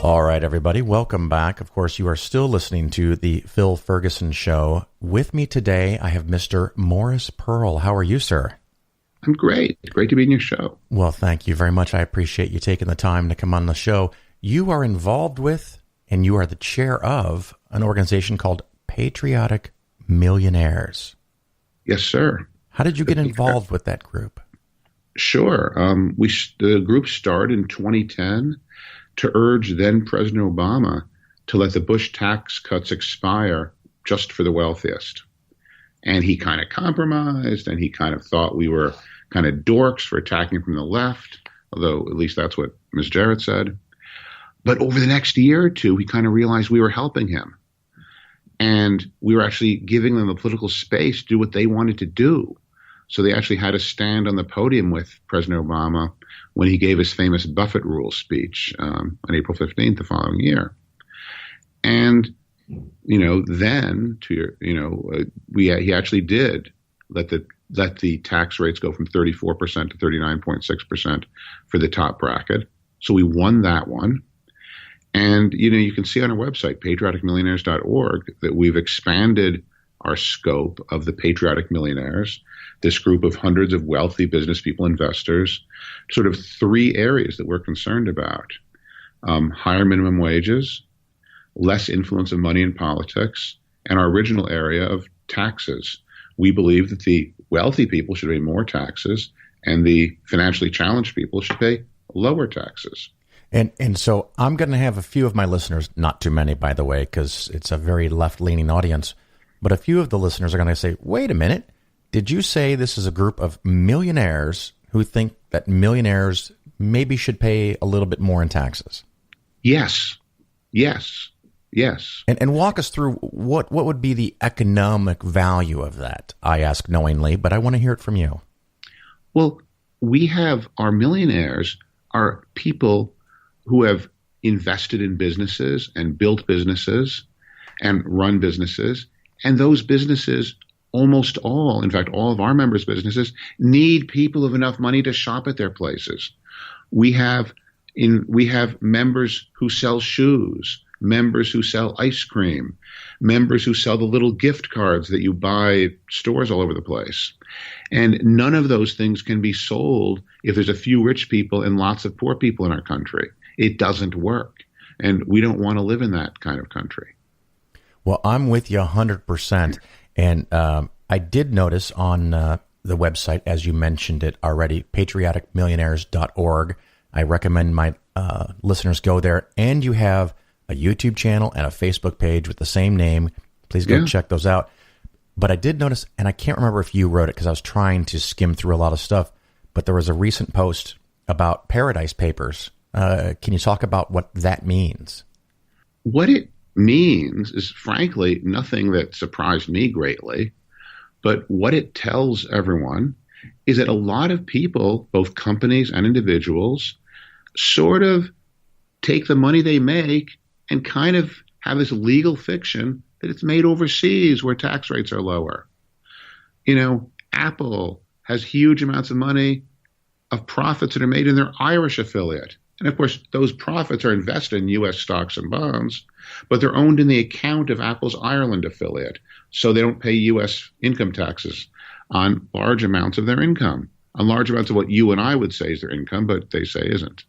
All right, everybody, welcome back. Of course, you are still listening to the Phil Ferguson Show. With me today, I have Mr. Morris Pearl. How are you, sir? I'm great. Great to be in your show. Well, thank you very much. I appreciate you taking the time to come on the show. You are involved with, and you are the chair of, an organization called Pariotic Millionaires. Yes, sir. How did you get involved with that group? Sure. The group started in 2010 to urge then President Obama to let the Bush tax cuts expire just for the wealthiest. And he kind of compromised, and he kind of thought we were kind of dorks for attacking from the left, although at least that's what Ms. Jarrett said. But over the next year or two, we kind of realized we were helping him. And we were actually giving them the political space to do what they wanted to do. So they actually had to stand on the podium with President Obama when he gave his famous Buffett Rule speech on April 15th the following year. And, then he actually did let the tax rates go from 34% to 39.6% for the top bracket. So we won that one. And, you can see on our website, patrioticmillionaires.org, that we've expanded our scope of the Patriotic Millionaires, this group of hundreds of wealthy business people, investors, sort of 3 areas that we're concerned about: higher minimum wages, less influence of money in politics, and our original area of taxes, We believe that the wealthy people should pay more taxes and the financially challenged people should pay lower taxes. And so I'm going to have a few of my listeners, not too many, by the way, because it's a very left-leaning audience, but a few of the listeners are going to say, wait a minute, did you say this is a group of millionaires who think that millionaires maybe should pay a little bit more in taxes? Yes. Yes. Yes. And walk us through what would be the economic value of that, I ask knowingly, but I want to hear it from you. Well, we have our millionaires are people who have invested in businesses and built businesses and run businesses. And those businesses, almost all, in fact, all of our members' businesses, need people with enough money to shop at their places. We have members who sell shoes, members who sell ice cream, members who sell the little gift cards that you buy at stores all over the place. And none of those things can be sold if there's a few rich people and lots of poor people in our country. It doesn't work. And we don't want to live in that kind of country. Well, I'm with you 100%. And I did notice on the website, as you mentioned it already, patrioticmillionaires.org. I recommend my listeners go there. And you have a YouTube channel and a Facebook page with the same name. Please go check those out. But I did notice, and I can't remember if you wrote it because I was trying to skim through a lot of stuff, but there was a recent post about Paradise Papers. Can you talk about what that means? What it means is, frankly, nothing that surprised me greatly. But what it tells everyone is that a lot of people, both companies and individuals, sort of take the money they make and kind of have this legal fiction that it's made overseas where tax rates are lower. You know, Apple has huge amounts of money of profits that are made in their Irish affiliate. And of course, those profits are invested in U.S. stocks and bonds, but they're owned in the account of Apple's Ireland affiliate. So they don't pay U.S. income taxes on large amounts of their income, on large amounts of what you and I would say is their income, but they say isn't.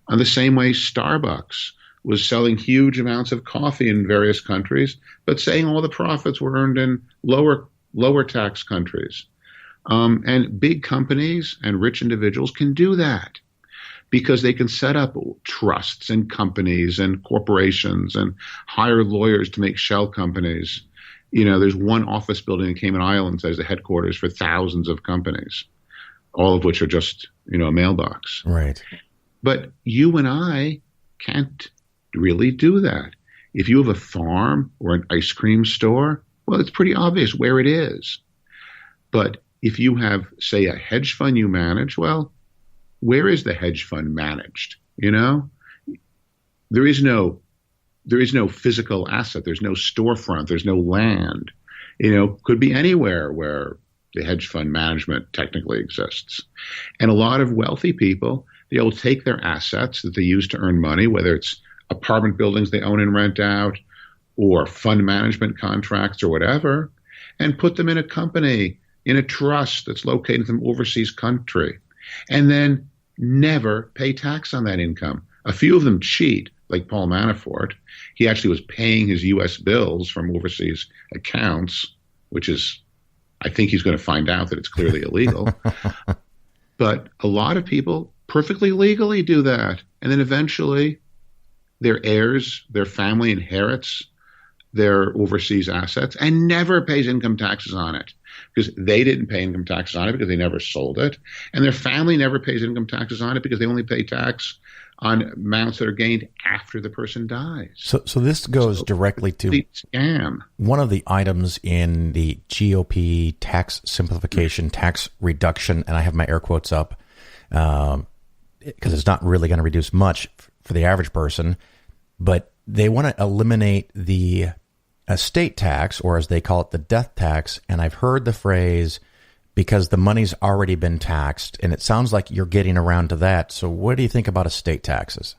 On the same way, Starbucks was selling huge amounts of coffee in various countries, but saying all the profits were earned in lower tax countries. And big companies and rich individuals can do that because they can set up trusts and companies and corporations and hire lawyers to make shell companies. You know, there's one office building in Cayman Islands as the headquarters for thousands of companies, all of which are just, a mailbox. Right. But you and I can't really do that. If you have a farm or an ice cream store, well, it's pretty obvious where it is. But if you have, say, a hedge fund you manage, well, where is the hedge fund managed? There is no physical asset. There's no storefront. There's no land. Could be anywhere where the hedge fund management technically exists. And a lot of wealthy people, they'll take their assets that they use to earn money, whether it's apartment buildings they own and rent out or fund management contracts or whatever, and put them in a company, in a trust that's located in some overseas country, and then never pay tax on that income. A few of them cheat, like Paul Manafort. He actually was paying his U.S. bills from overseas accounts, which is, I think he's going to find out that it's clearly illegal. But a lot of people perfectly legally do that. And then eventually their heirs, their family inherits their overseas assets and never pays income taxes on it because they didn't pay income taxes on it because they never sold it. And their family never pays income taxes on it because they only pay tax on amounts that are gained after the person dies. So this goes directly to the scam. One of the items in the GOP tax simplification, tax reduction, and I have my air quotes up because it's not really going to reduce much for the average person, but they want to eliminate the estate tax, or as they call it, the death tax. And I've heard the phrase, because the money's already been taxed, and it sounds like you're getting around to that. So what do you think about estate taxes?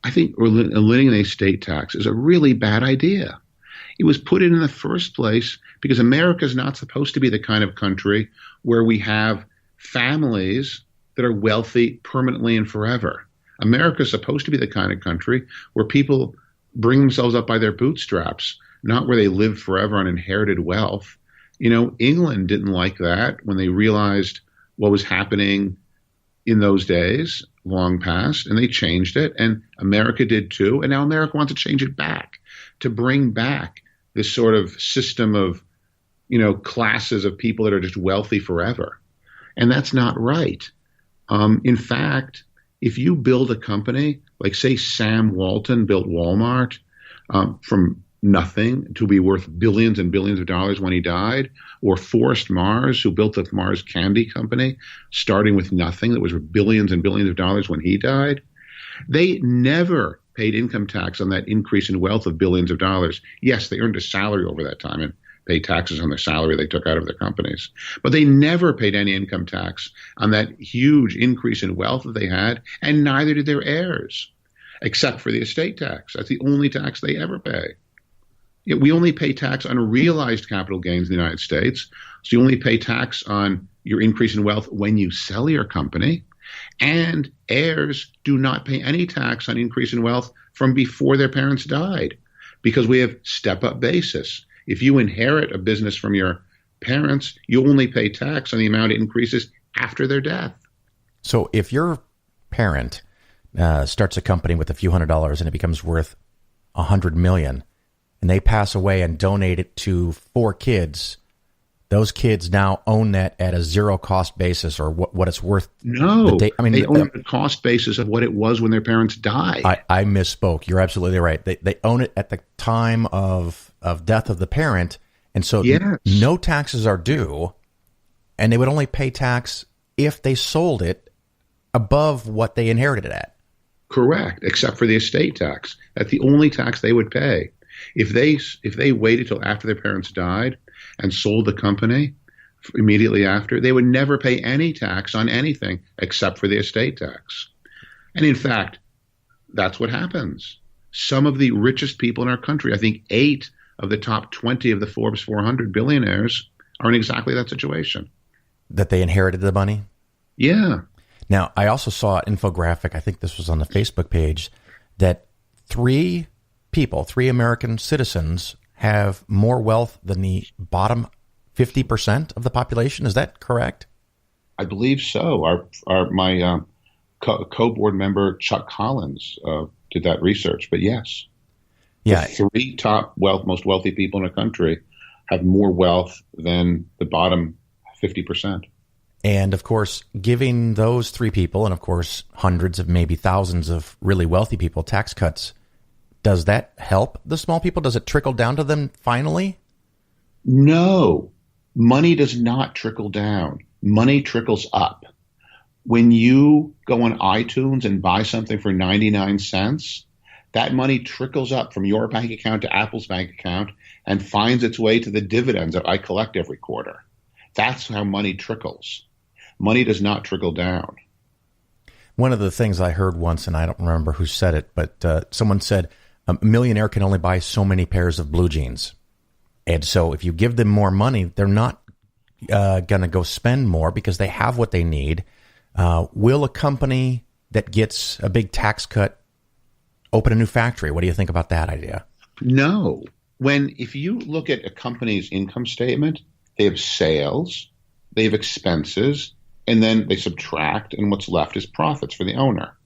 I think eliminating estate tax is a really bad idea. It was put in the first place because America is not supposed to be the kind of country where we have families that are wealthy permanently and forever. America is supposed to be the kind of country where people bring themselves up by their bootstraps, not where they live forever on inherited wealth. England didn't like that when they realized what was happening in those days, long past, and they changed it. And America did too. And now America wants to change it back, to bring back this sort of system of, classes of people that are just wealthy forever. And that's not right. In fact, if you build a company, like say Sam Walton built Walmart from nothing to be worth billions and billions of dollars when he died, or Forrest Mars, who built the Mars Candy Company, starting with nothing, that was worth billions and billions of dollars when he died, they never paid income tax on that increase in wealth of billions of dollars. Yes, they earned a salary over that time and paid taxes on their salary they took out of their companies. But they never paid any income tax on that huge increase in wealth that they had, and neither did their heirs, except for the estate tax. That's the only tax they ever pay. We only pay tax on realized capital gains in the United States. So you only pay tax on your increase in wealth when you sell your company. And heirs do not pay any tax on increase in wealth from before their parents died, because we have step-up basis. If you inherit a business from your parents, you only pay tax on the amount it increases after their death. So if your parent starts a company with a few $100s and it becomes worth $100 million, and they pass away and donate it to 4 kids, those kids now own that at a zero cost basis, or what it's worth. No, they own it at the cost basis of what it was when their parents died. I misspoke. You're absolutely right. They own it at the time of death of the parent, and so yes, no taxes are due, and they would only pay tax if they sold it above what they inherited it at. Correct, except for the estate tax. That's the only tax they would pay. If they waited till after their parents died and sold the company immediately after, they would never pay any tax on anything except for the estate tax. And in fact, that's what happens. Some of the richest people in our country, I think 8 of the top 20 of the Forbes 400 billionaires, are in exactly that situation. That they inherited the money? Yeah. Now, I also saw an infographic, I think this was on the Facebook page, that 3 American citizens have more wealth than the bottom 50% of the population. Is that correct? I believe so. My co-board member, Chuck Collins, did that research. But yes, yeah, the 3 top most wealthy people in the country have more wealth than the bottom 50%. And of course, giving those 3 people, and of course, hundreds of maybe thousands of really wealthy people, tax cuts, does that help the small people? Does it trickle down to them finally? No, money does not trickle down. Money trickles up. When you go on iTunes and buy something for 99 cents, that money trickles up from your bank account to Apple's bank account and finds its way to the dividends that I collect every quarter. That's how money trickles. Money does not trickle down. One of the things I heard once, and I don't remember who said it, but someone said, a millionaire can only buy so many pairs of blue jeans. And so if you give them more money, they're not going to go spend more because they have what they need. Will a company that gets a big tax cut open a new factory? What do you think about that idea? No. If you look at a company's income statement, they have sales, they have expenses, and then they subtract, and what's left is profits for the owner.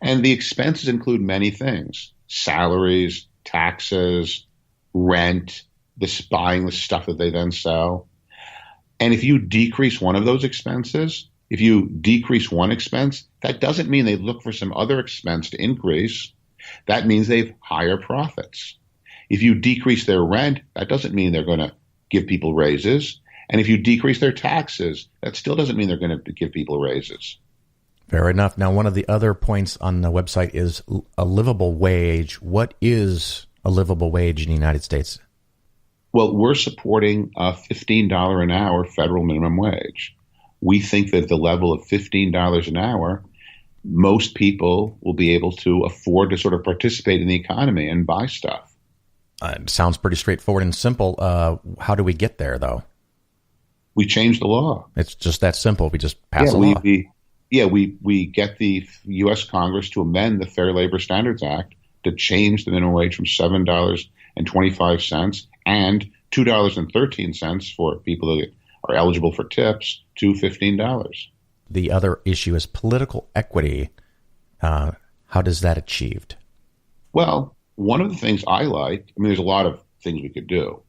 And the expenses include many things: salaries, taxes, rent, buying the stuff that they then sell. And if you decrease one of those expenses, if you decrease one expense, that doesn't mean they look for some other expense to increase. That means they have higher profits. If you decrease their rent, that doesn't mean they're going to give people raises. And if you decrease their taxes, that still doesn't mean they're going to give people raises. Fair enough. Now, one of the other points on the website is a livable wage. What is a livable wage in the United States? Well, we're supporting a $15 an hour federal minimum wage. We think that at the level of $15 an hour, most people will be able to afford to sort of participate in the economy and buy stuff. It sounds pretty straightforward and simple. How do we get there, though? We change the law. It's just that simple. We just pass a law. We get the U.S. Congress to amend the Fair Labor Standards Act to change the minimum wage from $7.25 and $2.13 for people that are eligible for tips to $15. The other issue is political equity. How does that achieved? Well, one of the things I like, there's a lot of things we could do.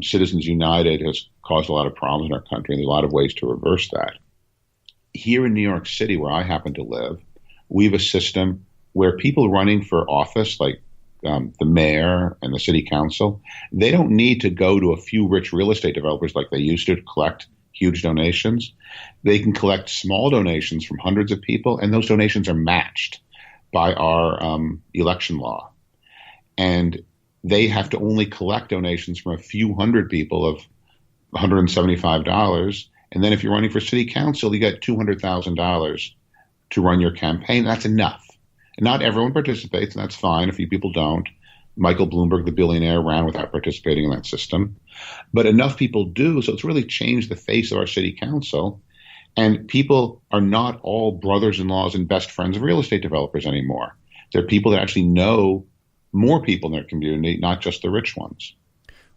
Citizens United has caused a lot of problems in our country, and there's a lot of ways to reverse that. Here in New York City, where I happen to live, we have a system where people running for office, like the mayor and the city council, they don't need to go to a few rich real estate developers like they used to collect huge donations. They can collect small donations from hundreds of people, and those donations are matched by our election law. And they have to only collect donations from a few hundred people of $175. And then if you're running for city council, you get $200,000 to run your campaign. That's enough. And not everyone participates, and that's fine. A few people don't. Michael Bloomberg, the billionaire, ran without participating in that system. But enough people do, so it's really changed the face of our city council. And people are not all brothers-in-laws and best friends of real estate developers anymore. They're people that actually know more people in their community, not just the rich ones.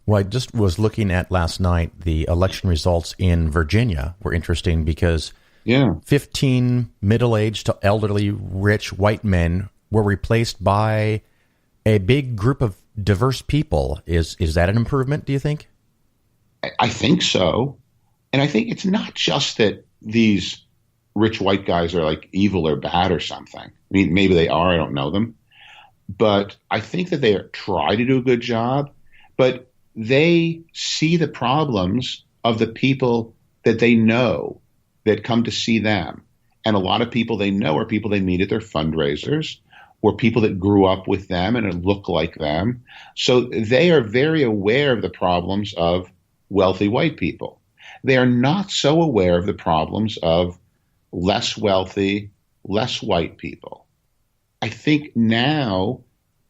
Well, I just was looking at last night, the election results in Virginia were interesting because 15 middle-aged to elderly rich white men were replaced by a big group of diverse people. Is that an improvement, do you think? I think so. And I think it's not just that these rich white guys are like evil or bad or something. I mean, maybe they are. I don't know them. But I think that they try to do a good job, but they see the problems of the people that they know that come to see them. And a lot of people they know are people they meet at their fundraisers or people that grew up with them and look like them. So they are very aware of the problems of wealthy white people. They are not so aware of the problems of less wealthy, less white people. I think now,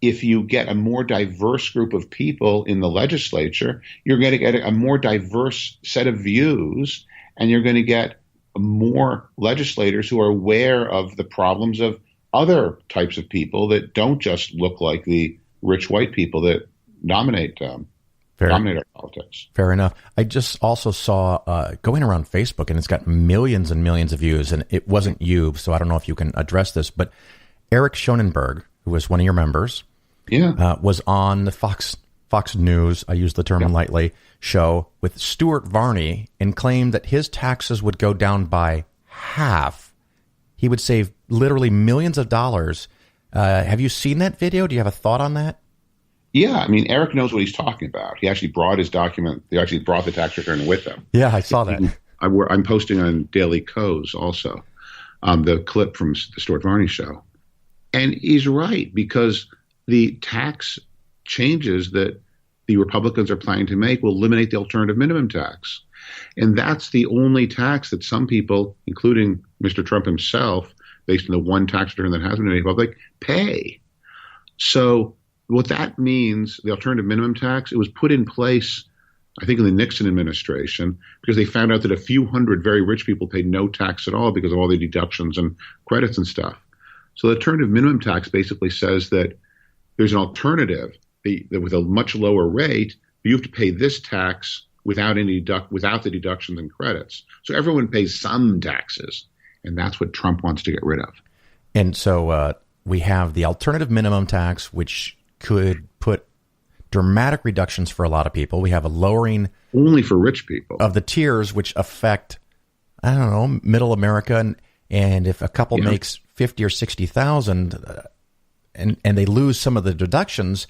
if you get a more diverse group of people in the legislature, you're going to get a more diverse set of views, and you're going to get more legislators who are aware of the problems of other types of people that don't just look like the rich white people that dominate our politics. Fair enough. I just also saw going around Facebook, and it's got millions and millions of views, and it wasn't you, so I don't know if you can address this, but Eric Schonenberg, who was one of your members, was on the Fox News, I use the term lightly, show with Stuart Varney and claimed that his taxes would go down by half. He would save literally millions of dollars. Have you seen that video? Do you have a thought on that? Yeah, I mean, Eric knows what he's talking about. He actually brought his document. He actually brought the tax return with him. Yeah, I saw that. I'm posting on Daily Kos also the clip from the Stuart Varney show. And he's right, because the tax changes that the Republicans are planning to make will eliminate the alternative minimum tax. And that's the only tax that some people, including Mr. Trump himself, based on the one tax return that has been made public, pay. So what that means, the alternative minimum tax, it was put in place, I think, in the Nixon administration, because they found out that a few hundred very rich people paid no tax at all because of all the deductions and credits and stuff. So the alternative minimum tax basically says that there's an alternative that with a much lower rate, but you have to pay this tax without the deductions and credits. So everyone pays some taxes, and that's what Trump wants to get rid of. And so we have the alternative minimum tax, which could put dramatic reductions for a lot of people. We have a lowering only for rich people of the tiers, which affect, I don't know, middle America, and if a couple makes 50 or 60,000, and they lose some of the deductions,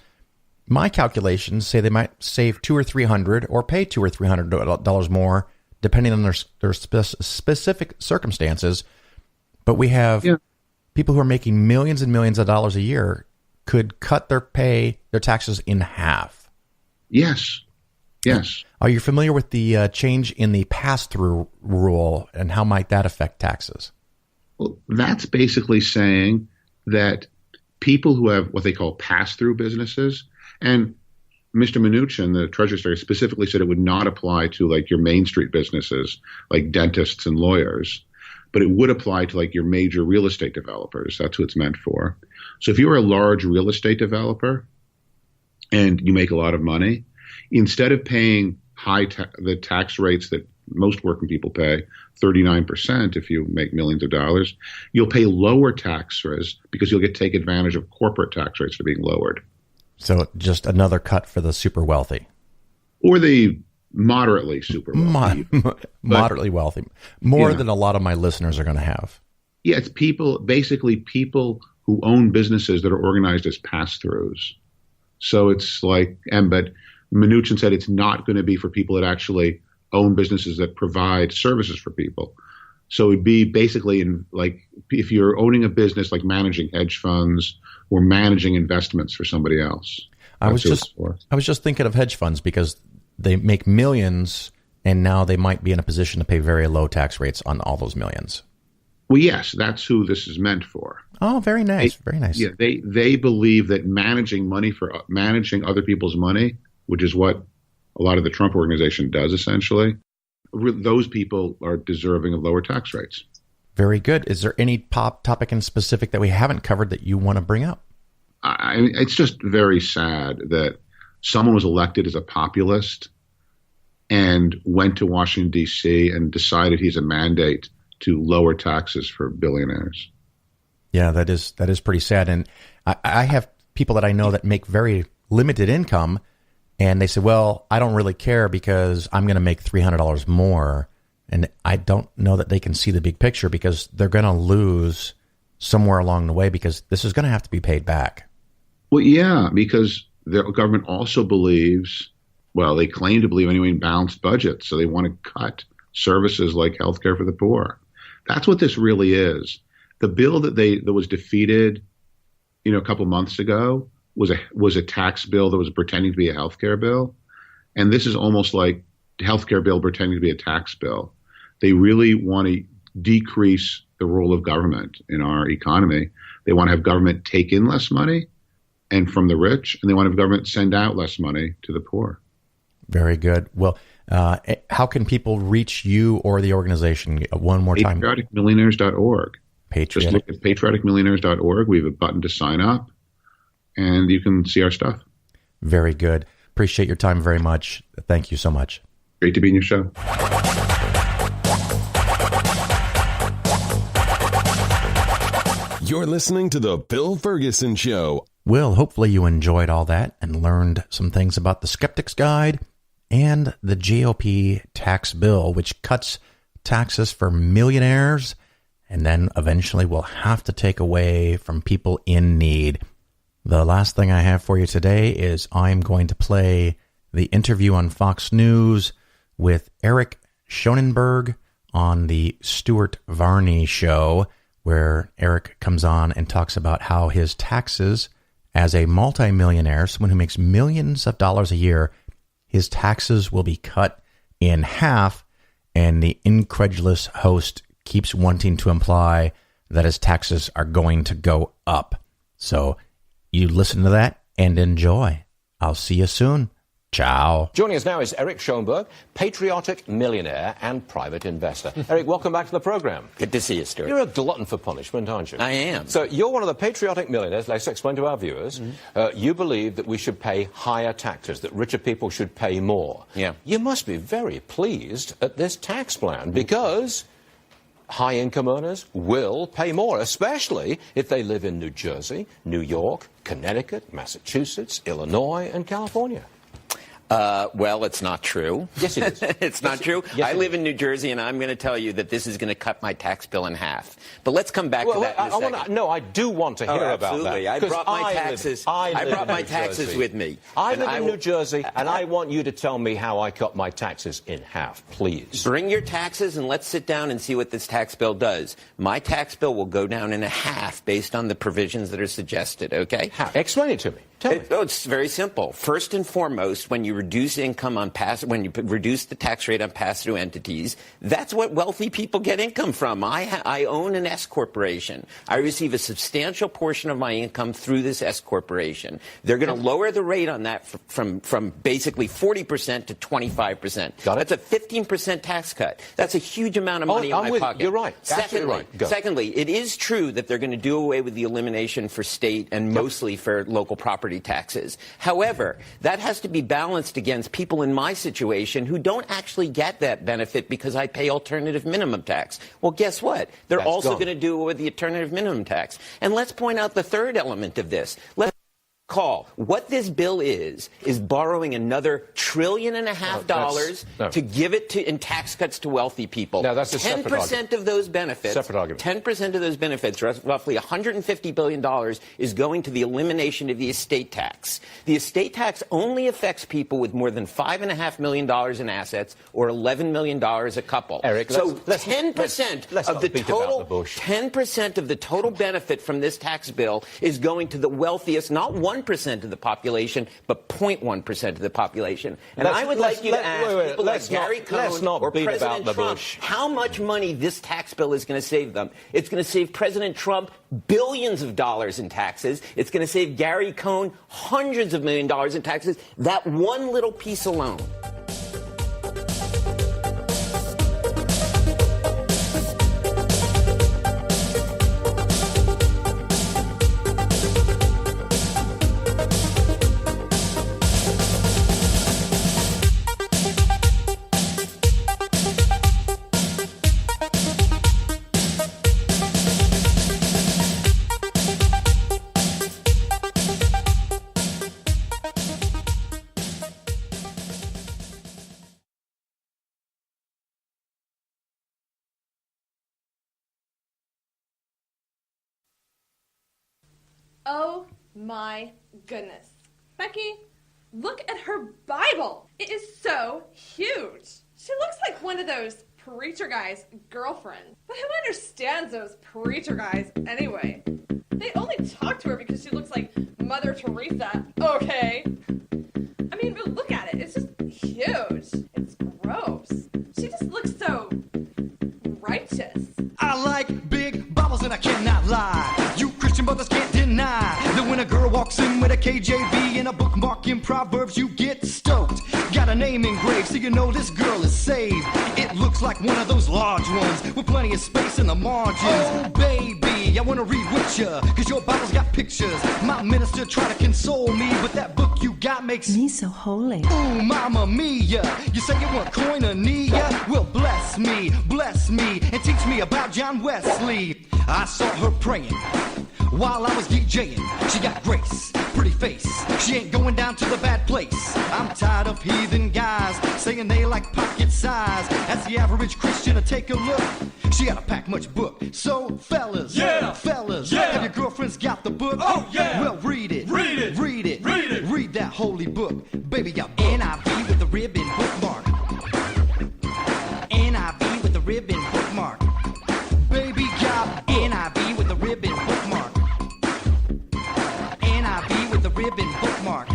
my calculations say they might save $200 or $300 or pay $200 or $300 more, depending on their specific circumstances. But we have people who are making millions and millions of dollars a year could cut their taxes in half. Yes. Are you familiar with the change in the pass-through rule, and how might that affect taxes? Well, that's basically saying that people who have what they call pass-through businesses, and Mr. Mnuchin, the Treasury Secretary, specifically said it would not apply to like your Main Street businesses, like dentists and lawyers, but it would apply to like your major real estate developers. That's what it's meant for. So if you're a large real estate developer and you make a lot of money, Instead of paying the tax rates that most working people pay, 39% if you make millions of dollars, you'll pay lower taxes because you'll get to take advantage of corporate tax rates that are being lowered. So just another cut for the super wealthy. Or the moderately super wealthy. Moderately wealthy. More than a lot of my listeners are going to have. Yeah, it's basically people who own businesses that are organized as pass-throughs. So it's like, but Mnuchin said it's not going to be for people that actually own businesses that provide services for people. So it'd be basically like if you're owning a business like managing hedge funds or managing investments for somebody else. I was just thinking of hedge funds because they make millions and now they might be in a position to pay very low tax rates on all those millions. Well, yes, that's who this is meant for. Oh, very nice. Very nice. Yeah, they believe that managing other people's money, which is what a lot of the Trump organization does essentially, those people are deserving of lower tax rates. Very good. Is there any topic in specific that we haven't covered that you want to bring up? It's just very sad that someone was elected as a populist and went to Washington, D.C. and decided he's a mandate to lower taxes for billionaires. Yeah, that is pretty sad. And I have people that I know that make very limited income, and they say, well, I don't really care because I'm going to make $300 more. And I don't know that they can see the big picture because they're going to lose somewhere along the way because this is going to have to be paid back. Well, yeah, because the government also believes, well, they claim to believe anyway in balanced budgets. So they want to cut services like healthcare for the poor. That's what this really is. The bill that was defeated, a couple months ago was a tax bill that was pretending to be a healthcare bill. And this is almost like the healthcare bill pretending to be a tax bill. They really want to decrease the role of government in our economy. They want to have government take in less money and from the rich, and they want to have government send out less money to the poor. Very good. Well, how can people reach you or the organization one more time? PatrioticMillionaires.org. Just look at PatrioticMillionaires.org. We have a button to sign up, and you can see our stuff. Very good. Appreciate your time very much. Thank you so much. Great to be in your show. You're listening to The Bill Ferguson Show. Well, hopefully you enjoyed all that and learned some things about the Skeptics Guide and the GOP tax bill, which cuts taxes for millionaires and then eventually will have to take away from people in need. The last thing I have for you today is I'm going to play the interview on Fox News with Eric Schonenberg on the Stuart Varney show, where Eric comes on and talks about how his taxes as a multimillionaire, someone who makes millions of dollars a year, his taxes will be cut in half, and the incredulous host keeps wanting to imply that his taxes are going to go up. So you listen to that and enjoy. I'll see you soon. Ciao. Joining us now is Eric Schoenberg, patriotic millionaire and private investor. Eric, welcome back to the program. Good to see you, Stuart. You're a glutton for punishment, aren't you? I am. So you're one of the patriotic millionaires. Let's explain to our viewers. You believe that we should pay higher taxes, that richer people should pay more. Yeah. You must be very pleased at this tax plan because high-income earners will pay more, especially if they live in New Jersey, New York, Connecticut, Massachusetts, Illinois, and California. Well, it's not true. Yes, it is. It's not true. Yes, I live in New Jersey, and I'm going to tell you that this is going to cut my tax bill in half. But let's come back to that in a second. I do want to hear about that. Absolutely. I brought my taxes with me. I live in New Jersey, and I want you to tell me how I cut my taxes in half, please. Bring your taxes, and let's sit down and see what this tax bill does. My tax bill will go down in a half based on the provisions that are suggested, okay? How? Explain it to me. It's very simple. First and foremost, when you reduce income on when you reduce the tax rate on pass-through entities, that's what wealthy people get income from. I own an S corporation. I receive a substantial portion of my income through this S corporation. They're going to lower the rate on that from basically 40% to 25%. That's a 15% tax cut. That's a huge amount of money in my pocket. You're right. Secondly, it is true that they're going to do away with the elimination for state and mostly for local property property taxes. However, that has to be balanced against people in my situation who don't actually get that benefit because I pay alternative minimum tax. Well, guess what? They're That's also gone. going to do it with the alternative minimum tax. And let's point out the third element of this. Let's call what this bill is borrowing another $1.5 trillion to give it to in tax cuts to wealthy people. Now, that's a separate 10% of those benefits. Separate argument. 10% of those benefits, roughly $150 billion, is going to the elimination of the estate tax. The estate tax only affects people with more than $5.5 million in assets or $11 million a couple. Eric, so let's 10% not of the beat about total the bush. 10% of the total benefit from this tax bill is going to the wealthiest, not 1% of the population, but 0.1% of the population. And I would like you to ask people like Gary Cohn or President Trump how much money this tax bill is going to save them. It's going to save President Trump billions of dollars in taxes. It's going to save Gary Cohn hundreds of million dollars in taxes. That one little piece alone. Oh my goodness. Becky, look at her Bible. It is so huge. She looks like one of those preacher guys' girlfriends. But who understands those preacher guys anyway? They only talk to her because she looks like Mother Teresa, okay? I mean, but look at it. It's just huge. It's gross. She just looks so righteous. I like big Bibles and I cannot lie. You Christian brothers can't deny that when a girl walks in with a KJV and a bookmark in Proverbs, you get stoked. Got a name engraved so you know this girl is saved. It looks like one of those large ones with plenty of space in the margins. Oh baby, I wanna read with ya, cause your Bible's got pictures. My minister tried to console me, but that book you got makes me so holy. Ooh, mama mia, you say you want koinonia? Well, bless me, and teach me about John Wesley. I saw her praying while I was DJing. She got grace, pretty face. She ain't going down to the bad place. I'm tired of heathen guys saying they like pocket size. As the average Christian to take a look, she got a pack much book. So fellas, have your girlfriends got the book? Oh yeah. Well, read it. Read that holy book. Baby got NIV with the ribbon bookmark. NIV with the ribbon bookmark. Baby got NIV with the ribbon bookmark. NIV with the ribbon bookmark.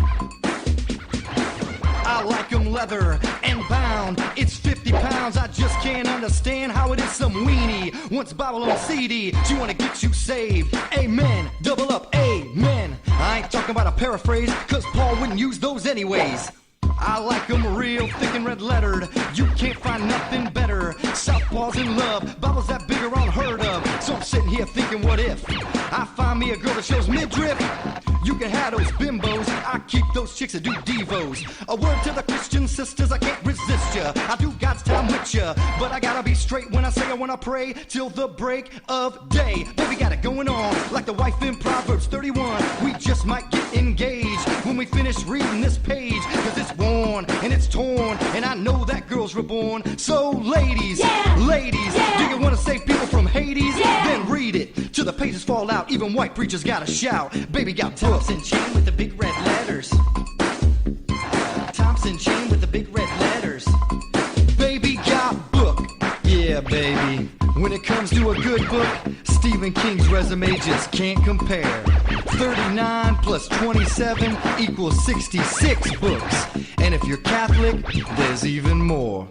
I like them leather and bound. It's 50 pounds. I just can't understand how it is some weenie wants Bible on CD. She wanna get you saved. Amen. Double up. Amen. I ain't talking about a paraphrase, cause Paul wouldn't use those anyways. I like them real thick and red lettered. You can't find nothing better. Southpaws in love, Bibles that big are unheard of. So I'm sitting here thinking, what if I find me a girl that shows midriff? You can have those bimbos, I keep those chicks that do devos. A word to the Christian sisters, I can't resist ya. I do God's time with ya, but I gotta be straight when I say I wanna pray till the break of day. Baby got it going on, like the wife in Proverbs 31. We just might get engaged when we finish reading this page, cause it's worn and it's torn, and I know that girl's reborn. So ladies, do you wanna save people from Hades? Then read it till the pages fall out. Even white preachers gotta shout. Baby got Thompson chain with the big red letters. Thompson chain with the big red letters. Baby got book. Yeah, baby. When it comes to a good book, Stephen King's resume just can't compare. 39 plus 27 equals 66 books. And if you're Catholic, there's even more.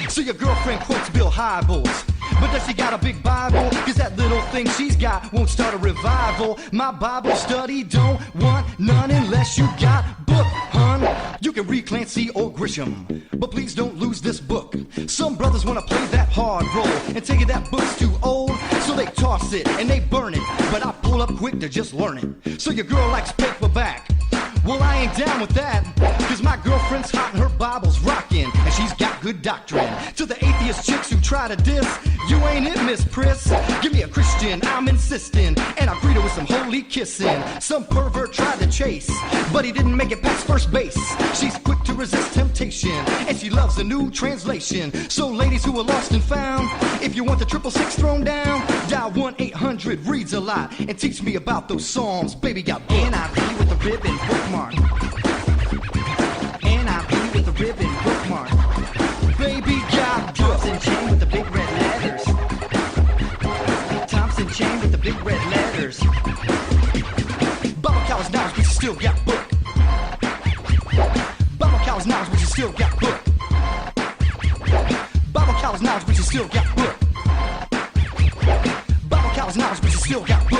So your girlfriend quotes Bill Hybels, but does she got a big Bible? Cause that little thing she's got won't start a revival. My Bible study don't want none unless you got book, hun. You can read Clancy or Grisham, but please don't lose this book. Some brothers wanna play that hard role and tell you that book's too old, so they toss it and they burn it. But I pull up quick to just learn it. So your girl likes paperback, Well, I ain't down with that, cause my girlfriend's hot and her Bible's rockin', and she's got good doctrine. To the atheist chicks who try to diss, you ain't it, Miss Priss. Give me a Christian, I'm insisting, and I greet her with some holy kissing. Some pervert tried to chase, but he didn't make it past first base. She's quick to resist temptation, and she loves the new translation. So ladies who are lost and found, if you want the 666 thrown down, dial 1-800-READS-A-LOT and teach me about those Psalms. Baby got NIV with the ribbon bookmark. NIV with the ribbon bookmark. Baby got Thompson chain with the big red letters. Thompson chain with the big red letters. Baba Cow's knowledge, but you still got book. Baba Cow's knowledge, but you still got book. Baba Cow's knowledge, but you still got book. Baba Cow's knowledge, but you still got book.